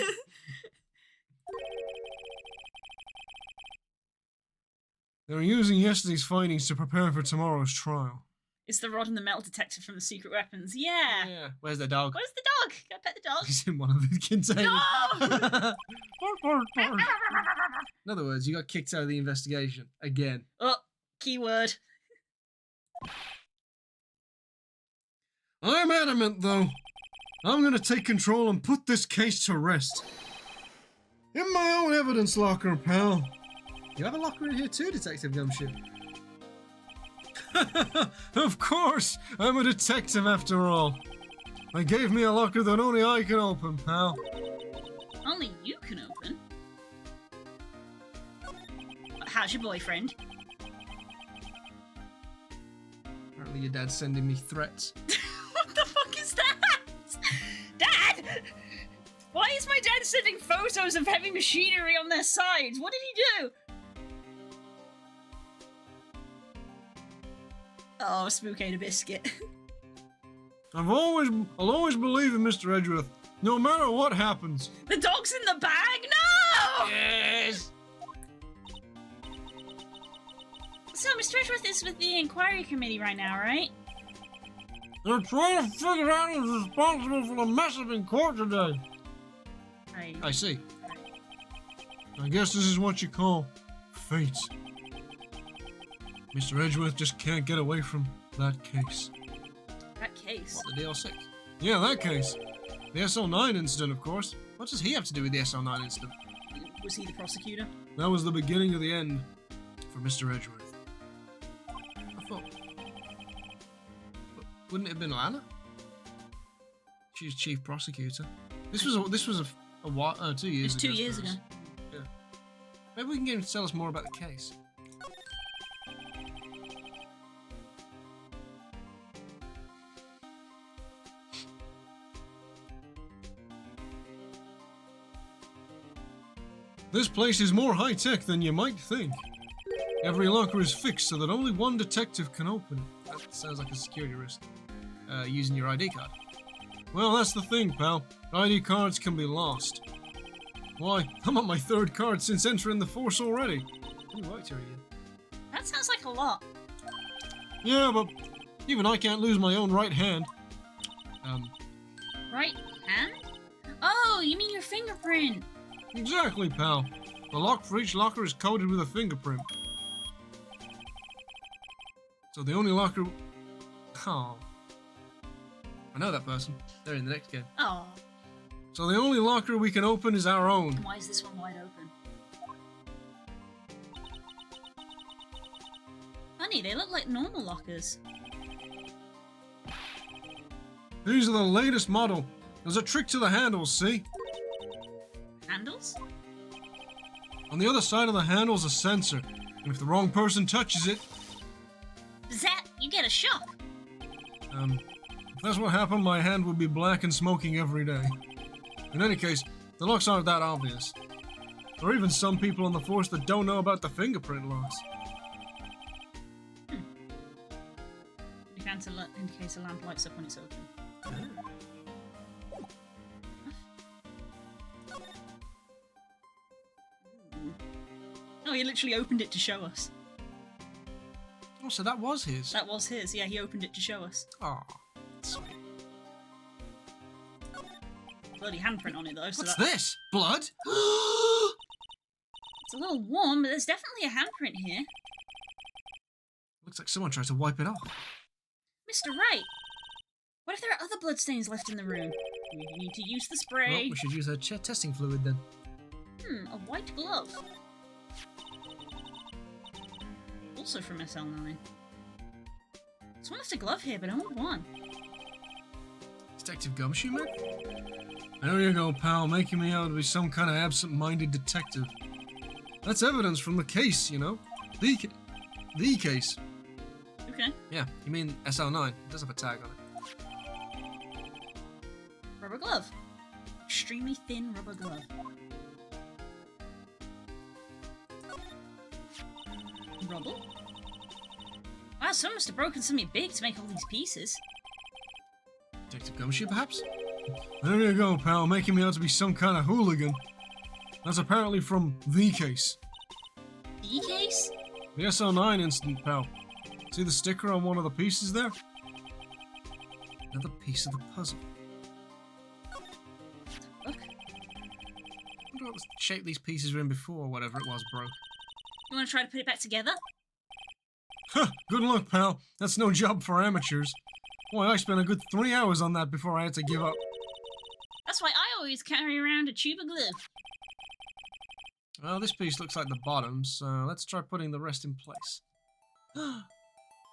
They were using yesterday's findings to prepare for tomorrow's trial. It's the rod and the metal detector from the secret weapons. Yeah. Where's the dog? Where's the dog? Can I pet the dog? He's in one of the containers. No! In other words, you got kicked out of the investigation. Again. Oh, keyword. I'm adamant, though. I'm gonna take control and put this case to rest. In my own evidence locker, pal. You have a locker in here too, Detective Gumshoe. Of course! I'm a detective after all. They gave me a locker that only I can open, pal. Only you can open. How's your boyfriend? Apparently your dad's sending me threats. What the fuck is that? Dad! Why is my dad sending photos of heavy machinery on their sides? What did he do? Oh, Spook ate a biscuit. I'll always believe in Mr. Edgeworth, no matter what happens. The dog's in the bag? No! Yes! So, Mr. Edgeworth is with the inquiry committee right now, right? They're trying to figure out who's responsible for the mess up in court today. Right. I see. I guess this is what you call fate. Mr. Edgeworth just can't get away from that case. That case. What, the DL6? Yeah, that case. The SL9 incident, of course. What does he have to do with the SL9 incident? Was he the prosecutor? That was the beginning of the end for Mr. Edgeworth. I thought... Wouldn't it have been Lana? She's chief prosecutor. This was a while, 2 years It was ago. 2 years ago. Yeah. Maybe we can get him to tell us more about the case. This place is more high-tech than you might think. Every locker is fixed so that only one detective can open it. That sounds like a security risk. Using your ID card. Well, that's the thing, pal. ID cards can be lost. Why, I'm on my 3rd card since entering the force already. Who worked here again? That sounds like a lot. Yeah, but even I can't lose my own right hand. Right hand? Oh, you mean your fingerprint? Exactly, pal. The lock for each locker is coded with a fingerprint. So the only locker... Oh. I know that person. They're in the next game. Oh. So the only locker we can open is our own. Why is this one wide open? Funny, they look like normal lockers. These are the latest model. There's a trick to the handles, see? Handles? On the other side of the handle's a sensor. And if the wrong person touches it, Zap, you get a shock. if that's what happened, my hand would be black and smoking every day. In any case, the locks aren't that obvious. There are even some people on the force that don't know about the fingerprint locks. In case a lamp lights up when it's open. Oh, he literally opened it to show us. Oh, so that was his. That was his. Yeah, he opened it to show us. Aw, sweet. bloody handprint on it though. So What's that, this? Blood? it's a little warm, but there's definitely a handprint here. Looks like someone tried to wipe it off. Mr. Wright, what if there are other bloodstains left in the room? We need to use the Well, spray. we should use our testing fluid then. A white glove. Also from SL9. Someone left a glove here, but only one. Detective Gumshoe, man? There you go, pal, making me out to be some kind of absent-minded detective. That's evidence from the case, you know? The case. Okay. Yeah, you mean SL9. It does have a tag on it. Rubber glove. Extremely thin rubber glove. Rubble? Wow, someone must have broken something big to make all these pieces. Detective Gumshoe, perhaps? There you go, pal, making me out to be some kind of hooligan. That's apparently from the case. The case? The SL9 incident, pal. See the sticker on one of the pieces there? Another piece of the puzzle. Look. I wonder what shape these pieces were in before, whatever it was broke. You want to try to put it back together? Huh, good luck, pal. That's no job for amateurs. Boy, I spent a good 3 hours on that before I had to give up. That's why I always carry around a tube of glue. Well, this piece looks like the bottom, so let's try putting the rest in place.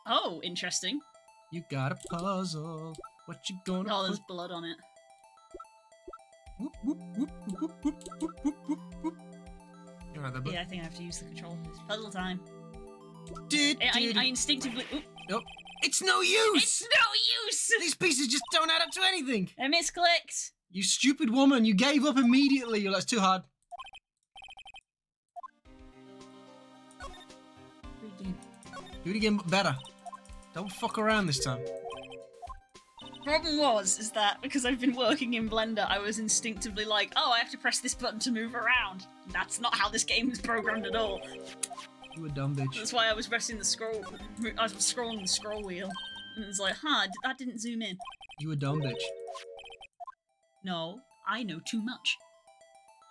Oh, interesting. You got a puzzle. What you gonna Oh, put? there's blood on it. Whoop, whoop, whoop, whoop, whoop, whoop, whoop, whoop, whoop. You alright there, bud? Yeah, I think I have to use the controller. It's puzzle time. I I instinctively... Oop, Oh, it's no use! it's no use! These pieces just don't add up to anything! I misclicked. You stupid woman, you gave up immediately. That's too hard. Do it again, but better. Don't fuck around this time. Problem is that because I've been working in Blender, I was instinctively like, oh, I have to press this button to move around. That's not how this game is programmed at all. You a dumb bitch. That's why I was pressing the scroll. I was scrolling the scroll wheel, and it's like, huh, that didn't zoom in. You a dumb bitch. No, I know too much.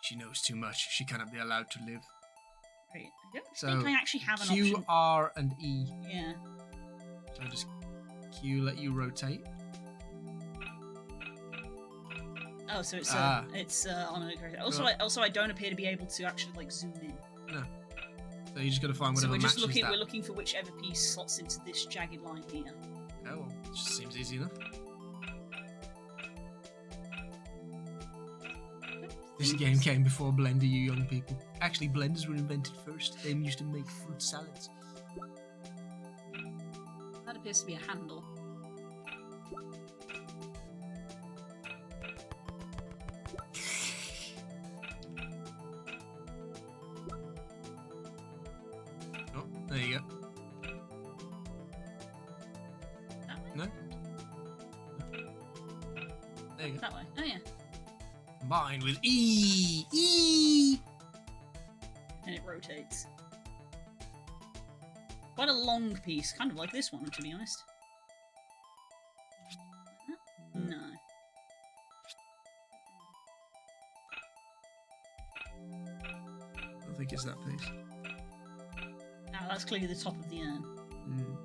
She knows too much. She cannot be allowed to live. Right. I don't So, think I actually have an Q, option. R, and E. Yeah. So just Q let you rotate. Oh, so it's Ah. on a. Also, Right. I don't appear to be able to actually like zoom in. No. So you just gotta find So whatever we're just matches looking. that. We're looking for whichever piece slots into this jagged line here. Oh, well, it just seems easy enough. This game came before Blender, you young people. Actually, blenders were invented first. They used to make fruit salads. That appears to be a handle. Oh, there you go. That way? No? There you go. That way. Oh yeah. Combined with E! E! And it rotates. Quite a long piece, kind of like this one, to be honest. No. I don't think it's that piece. Now that's clearly the top of the urn. Mm.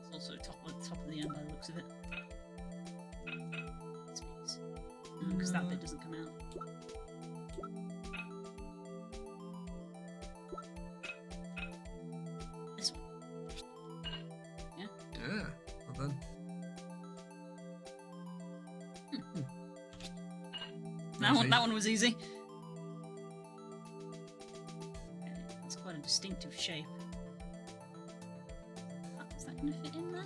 It's also top of the urn by the looks of it. This piece. Because that bit doesn't come out. This one. Yeah, well done. That one was easy. Okay, that's quite a distinctive shape. Is that going to fit in there?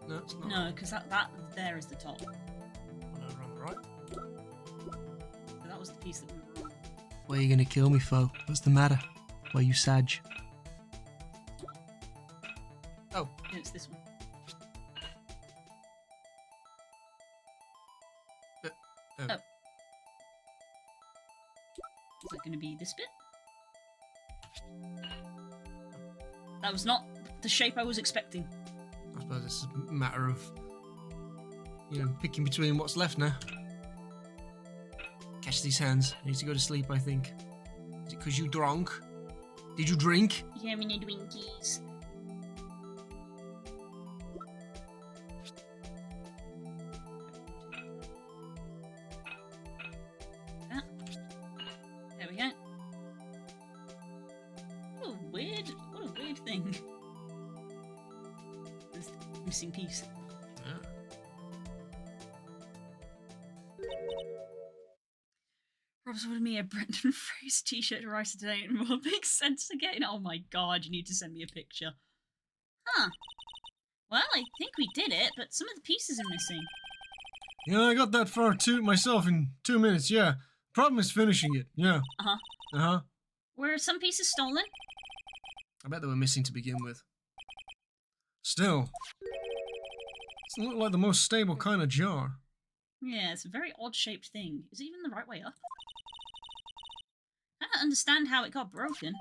No, it's not. No, because that there is the top. So Oh, no, we're on the right. that was the piece that we were on. Why are you gonna kill me, foe? What's the matter? Why you sad? Oh, And it's this one. oh. Oh. Is that going to be this bit? That was not the shape I was expecting. I suppose it's a matter of, picking between what's left now. Catch these hands. I need to go to sleep, I think. Is it because you drunk? Did you drink? Yeah, we need Winkies. There we go. What a weird thing. This missing piece. Rob's ordered me a Brendan Fraser t-shirt to write today, and will make sense again. Oh my god, you need to send me a picture. Huh. Well, I think we did it, but some of the pieces are missing. Yeah, I got that far myself in 2 minutes, yeah. Problem is finishing it, yeah. Uh-huh. Uh-huh. Were some pieces stolen? I bet they were missing to begin with. Still, doesn't look like the most stable kind of jar. Yeah, it's a very odd-shaped thing. Is it even the right way up? I don't understand how it got broken.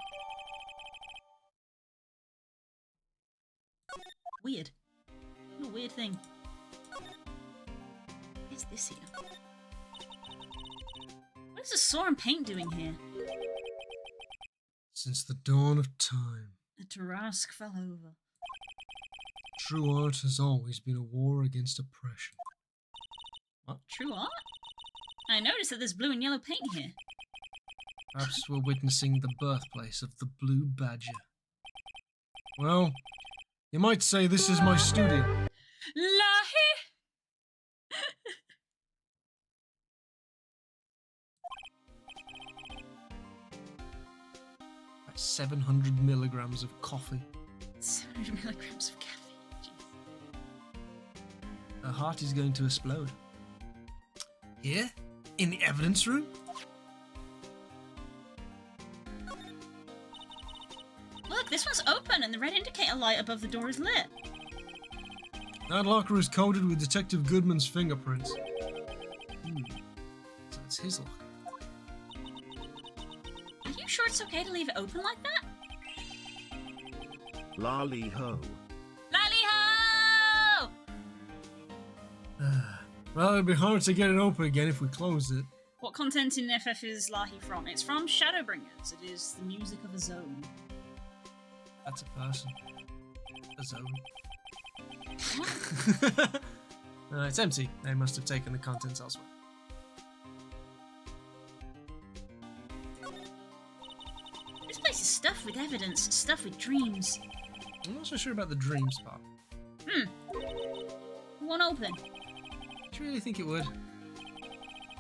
Weird. What a weird thing. What is this here? What is a saw and paint doing here? Since the dawn of time, The Tarrasque fell over. true art has always been a war against oppression. True art? I noticed that there's blue and yellow paint here. Perhaps we're witnessing the birthplace of the Blue Badger. Well, you might say this is my studio. Lahi! 700 milligrams of coffee. 700 milligrams of caffeine. Jeez. Her heart is going to explode. Here? In the evidence room? Look, this one's open and the red indicator light above the door is lit. That locker is coated with Detective Goodman's fingerprints. So it's his locker. Are you sure it's okay to leave it open like that? Lolly ho. Lally-ho! Well, it'd be hard to get it open again if we closed it. What content in FF is Lahi from? It's from Shadowbringers. It is the music of a zone. That's a person. A zone. It's empty. They must have taken the contents elsewhere. This place is stuffed with evidence, stuffed with dreams. I'm not so sure about the dreams part. One open. Do you really think it would?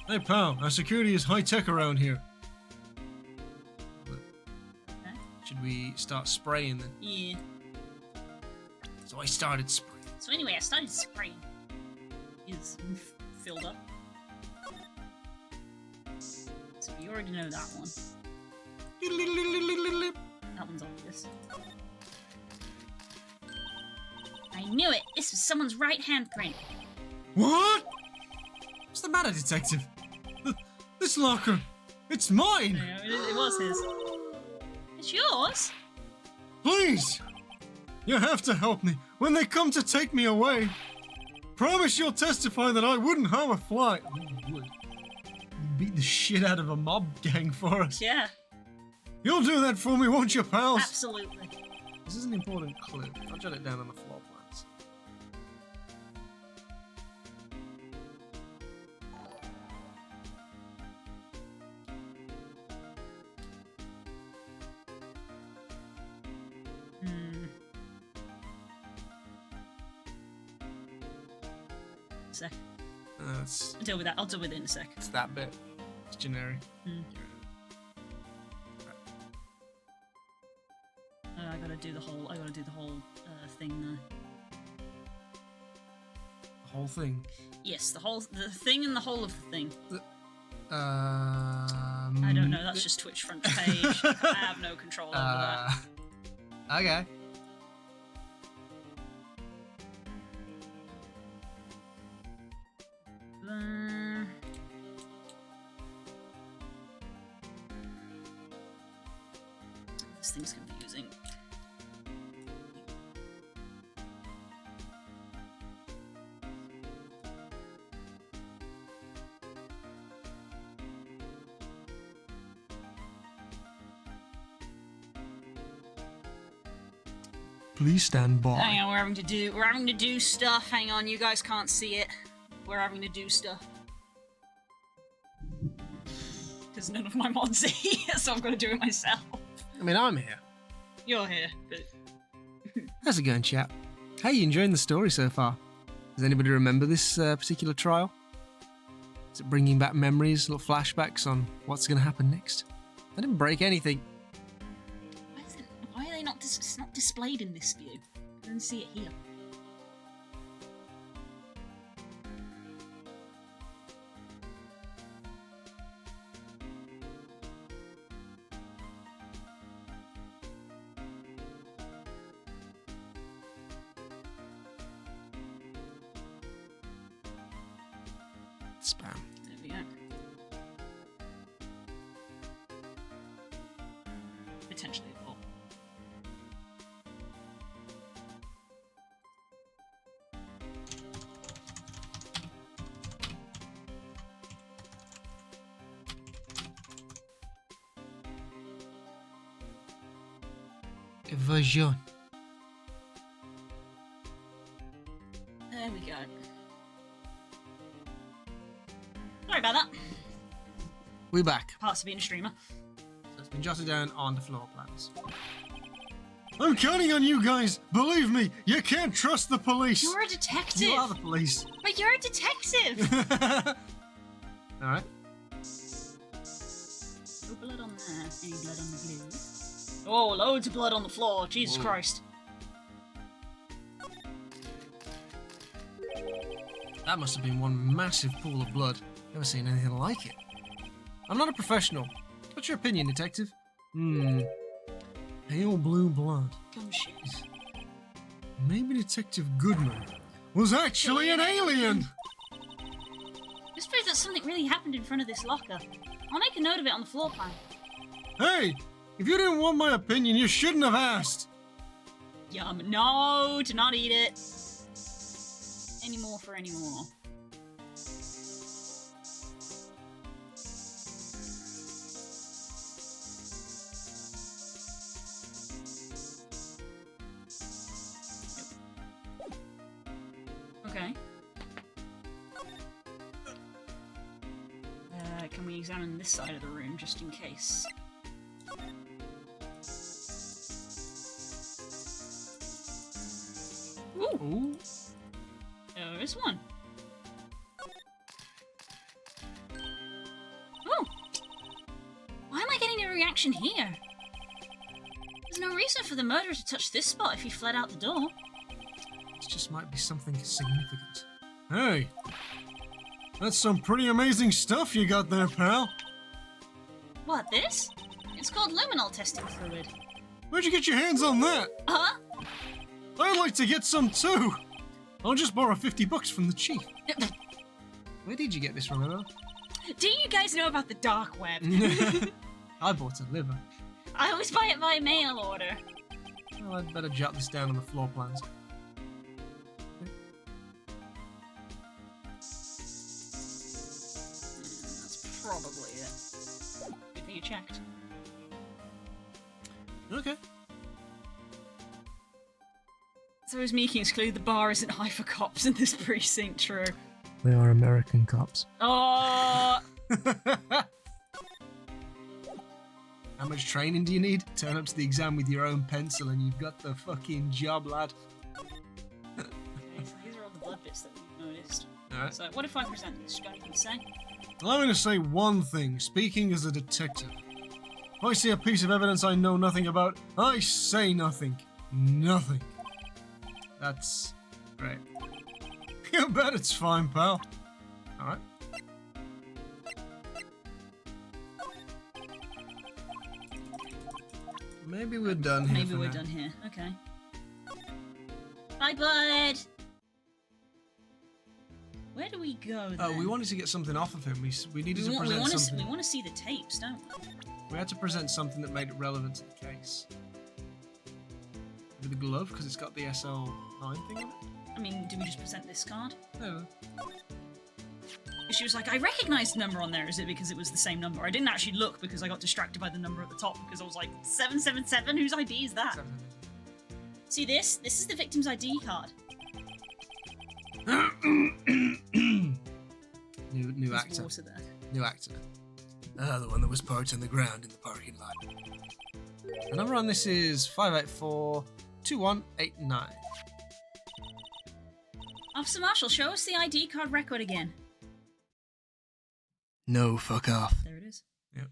Hey pal, our security is high-tech around here. Should we start spraying then? Yeah. So I started spraying. So anyway, I started spraying. Is filled up. So you already know that one. That one's obvious. I knew it! This was someone's right handprint. What? What's the matter, detective? This locker, it's mine! No, it was his. It's yours? Please! You have to help me when they come to take me away. Promise you'll testify that I wouldn't harm a fly. You would. You'd beat the shit out of a mob gang for us. Yeah, You'll do that for me, won't you, pals? absolutely. This is an important clue. I'll jot it down on the floor plans. Sec. It's I'll deal with that. I'll deal with it in a sec. that bit. It's generic. I gotta do the whole. Thing now. The whole thing. Yes, the thing and the whole of the thing. I I don't know. That's just Twitch front page. I have no control over that. Okay. This thing's confusing. Please stand by. Hang on, we're having to do stuff. Hang on, you guys can't see it. We're having to do stuff. Because none of my mods are here, so I've got to do it myself. I mean, I'm here. You're here, but How's it going, chap? How you enjoying the story so far? Does anybody remember this particular trial? Is it bringing back memories, little flashbacks on what's going to happen next? I didn't break anything. why are they not it's not displayed in this view? I don't see it here. Spam. There we go. Potentially a bot. Evasion. There we go. Sorry about that. We back. Parts of being a streamer. So it's been jotted down on the floor plans. I'm counting on you guys. Believe me, you can't trust the police. You're a detective. You are the police. But you're a detective. All right. No blood on there. Any blood on the glue? Oh, loads of blood on the floor. Jesus Christ. That must have been one massive pool of blood. Never seen anything like it. I'm not a professional. What's your opinion, detective? Pale blue blood. Gum shit. Maybe Detective Goodman was actually an alien. This proves that something really happened in front of this locker. I'll make a note of it on the floor plan. Hey, if you didn't want my opinion, you shouldn't have asked. Yum. No, do not eat it. Any more for any more. Okay. Can we examine this side of the room just in case? Ooh! Ooh. There is one. Oh! Why am I getting a reaction here? There's no reason for the murderer to touch this spot if he fled out the door. This just might be something significant. Hey, that's some pretty amazing stuff you got there, pal. What, this? It's called luminol testing fluid. Where'd you get your hands on that? Huh? I'd like to get some too. I'll just borrow $50 from the chief. Where did you get this from, Emma? Do you guys know about the dark web? I bought a liver. I always buy it by mail order. Well, I'd better jot this down on the floor plans. That's probably it. Good thing you checked. Okay. So is Meeking's clue the bar isn't high for cops in this precinct true? They are American cops. Oh, How much training do you need? Turn up to the exam with your own pencil and you've got the fucking job, lad. okay, so these are all the blood bits that we've noticed. Alright. So what if I present this? You got anything to say? Allow me to say one thing, speaking as a detective. If I see a piece of evidence I know nothing about, I say nothing. Nothing. That's great. You bet it's fine, pal. Alright. Maybe we're done here. Maybe for we're now. done here. Okay. Bye, bud. Where do we go then? Oh, we wanted to get something off of him. We needed to present something. We want to see the tapes, don't we? We had to present something that made it relevant to the case. With the glove, because it's got the SL9 thing on it. I mean, do we just present this card? No. She was like, I recognized the number on there. Is it because it was the same number? I didn't actually look because I got distracted by the number at the top because I was like, 777? Whose ID is that? See this? This is the victim's ID card. New There's actor. water there. New actor. The one that was parked on the ground in the parking lot. The number on this is 584-2189. Officer Marshall, show us the ID card record again. No, fuck off. There it is. Yep.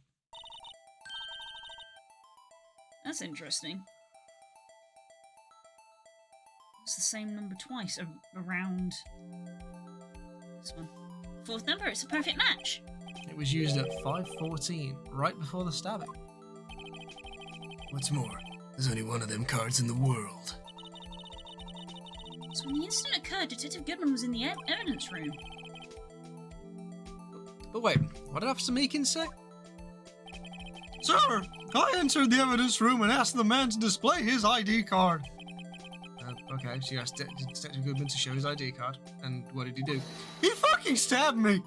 That's interesting. It's the same number twice around this one. Fourth number, it's a perfect match. It was used at 5:14, right before the stabbing. What's more, there's only one of them cards in the world. So when the incident occurred, Detective Goodman was in the evidence room. But wait, what did Officer Meekins say? Sir, I entered the evidence room and asked the man to display his ID card. Okay, so you asked Detective Goodman to show his ID card, and what did he do? He fucking stabbed me!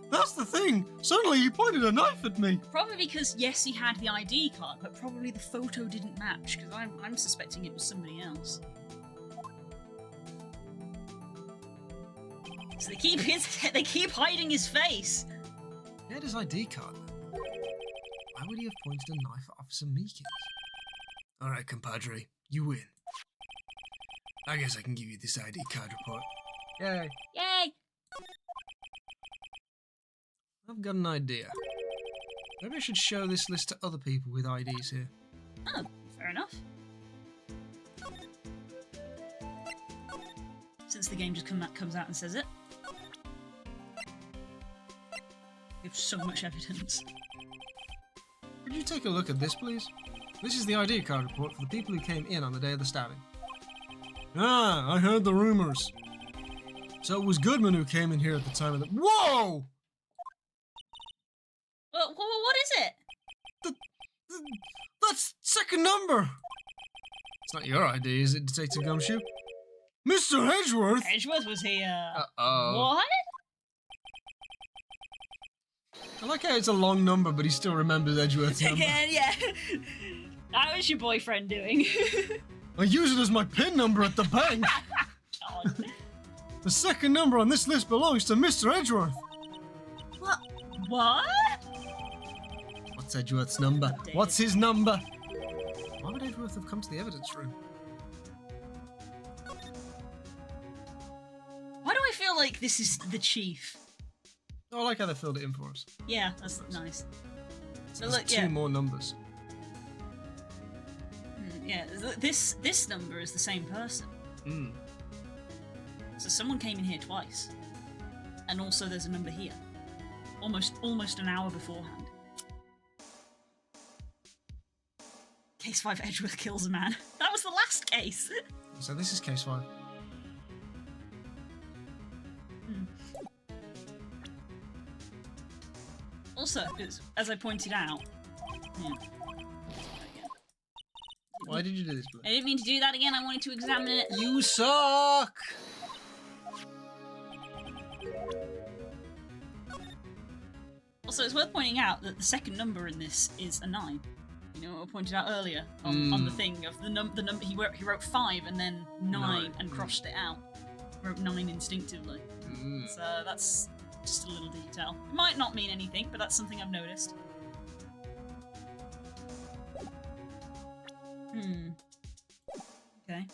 That's the thing! Suddenly he pointed a knife at me! Probably because, yes, he had the ID card, but probably the photo didn't match, because I'm suspecting it was somebody else. So they keep hiding his face. He had his ID card, though. Why would he have pointed a knife at Officer Meekins? Alright, compadre, you win. I guess I can give you this ID card report. Yay! Yay! I've got an idea. Maybe I should show this list to other people with IDs here. Oh, fair enough. Since the game just comes out and says it. We have so much evidence. Could you take a look at this, please? This is the ID card report for the people who came in on the day of the stabbing. Ah, I heard the rumors. So it was Goodman who came in here at the time of the— Whoa! Well, what is it? That's second number! It's not your ID, is it, Detective Gumshoe? Mr. Edgeworth! Edgeworth was here. Uh-oh. What? I like how it's a long number, but he still remembers Edgeworth's number. Again, yeah. How is your boyfriend doing? I use it as my PIN number at the bank. God. The second number on this list belongs to Mr. Edgeworth. What? What? What's Edgeworth's number? Updated. What's his number? Why would Edgeworth have come to the evidence room? Why do I feel like this is the chief? Oh, I like how they filled it in for us. Yeah, that's nice. So There's look, two yeah. more numbers. Yeah, this number is the same person. Mm. So someone came in here twice. And also there's a number here. Almost an hour beforehand. Case 5, Edgeworth kills a man. That was the last case. So this is case 5. Also, as I pointed out... Yeah. Why did you do this, I Blake? didn't mean to do that again, I wanted to examine it. You suck! Also, it's worth pointing out that the second number in this is a 9. You know what I pointed out earlier on the thing of the number he wrote 5 and then 9 and crossed it out. Wrote 9 instinctively. So that's just a little detail. It might not mean anything, but that's something I've noticed. Okay.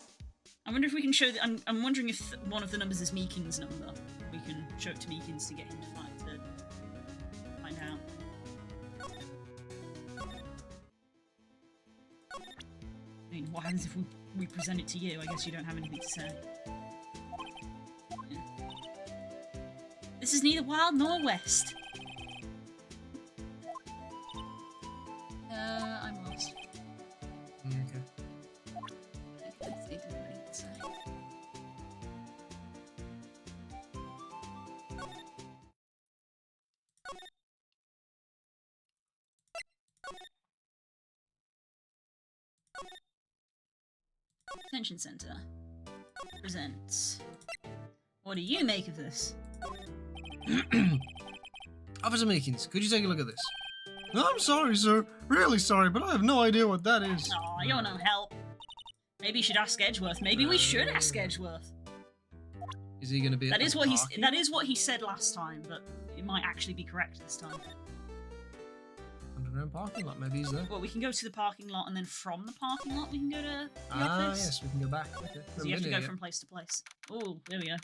I wonder if we can show. I'm wondering if one of the numbers is Meekins' number. We can show it to Meekins to get him to find out. I mean, what happens if we present it to you? I guess you don't have anything to say. Yeah. This is neither Wild nor West. I'm lost. Okay. It didn't really say. Detention Center presents. What do you make of this? Officer Meekins, could you take a look at this? I'm sorry, sir. Really sorry, but I have no idea what that is. Aw, you're no help. Maybe you should ask Edgeworth. Maybe we should ask Edgeworth. Is he going to be? That at is the what parking that lot? is what he said last time, but it might actually be correct this time. Underground parking lot. Maybe he's there. Well, we can go to the parking lot, and then from the parking lot we can go to the Ah, office. yes, we can go back. Okay. So you have to go from place to place. Oh, there we go.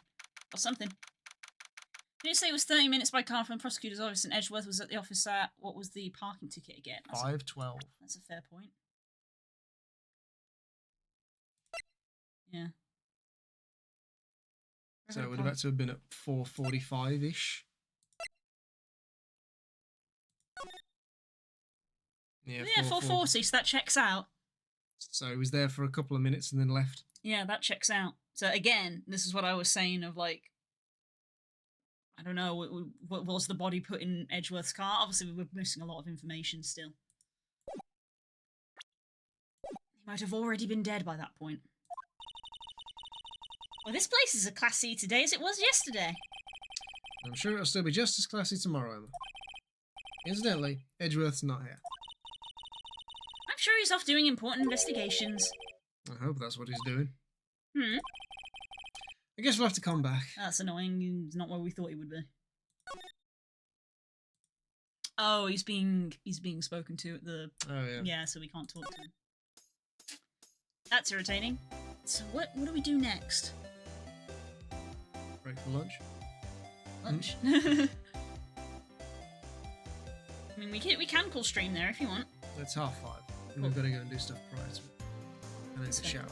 Or something. Did you say it was 30 minutes by car from the prosecutor's office and Edgeworth was at the office at, what was the parking ticket again? 5:12. That's a fair point. Yeah. So it would have had to have been at 4:45-ish. Yeah, Yeah, 4:40, so that checks out. So he was there for a couple of minutes and then left. Yeah, that checks out. So again, this is what I was saying of like, I don't know, what was the body put in Edgeworth's car? Obviously, we're missing a lot of information still. He might have already been dead by that point. Well, this place is a Class C today as it was yesterday. I'm sure it'll still be just as classy tomorrow, Emma. Incidentally, Edgeworth's not here. I'm sure he's off doing important investigations. I hope that's what he's doing. Hmm. I guess we'll have to come back. That's annoying. He's not where we thought he would be. Oh, he's being spoken to at the... Oh, yeah. Yeah, so we can't talk to him. That's irritating. So what do we do next? Break for lunch. Lunch. I mean, we can call stream there if you want. It's 5:30. And we've got to go and do stuff prior to it. And then That's to fair. shower.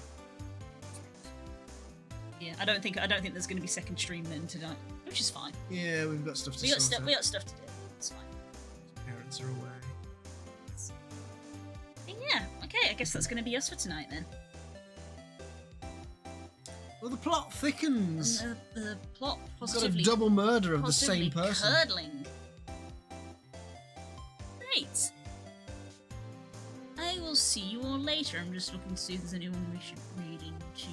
Yeah, I don't think there's going to be second stream then tonight, which is fine. Yeah, we've got stuff to We got sort stuff. out. We got stuff to do. It's fine. Parents are away. And yeah. Okay. I guess that's going to be us for tonight then. Well, the plot thickens. And the plot We've got a positively double murder of the positively same person. curdling. Great. I will see you all later. I'm just looking to see if there's anyone we should read into.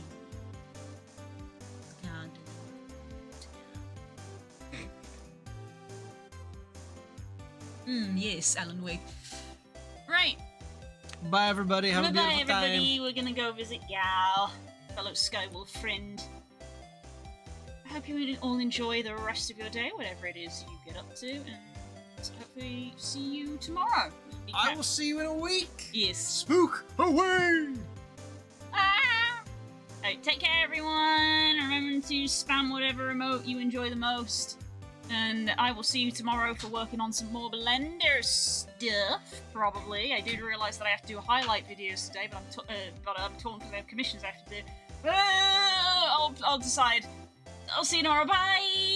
God. Yes, Alan Wake. Right. Bye, everybody. Have a Bye-bye, beautiful time. everybody. We're gonna go visit Gal, fellow Skywolf friend. I hope you all enjoy the rest of your day, whatever it is you get up to, and hopefully see you tomorrow. I will see you in a week. Yes. Spook away. Ah! Alright, take care, everyone. Remember to spam whatever emote you enjoy the most. And I will see you tomorrow for working on some more Blender stuff, probably. I did realise that I have to do highlight videos today, but I'm torn because I have commissions I have to do. I'll decide. I'll see you tomorrow. Bye!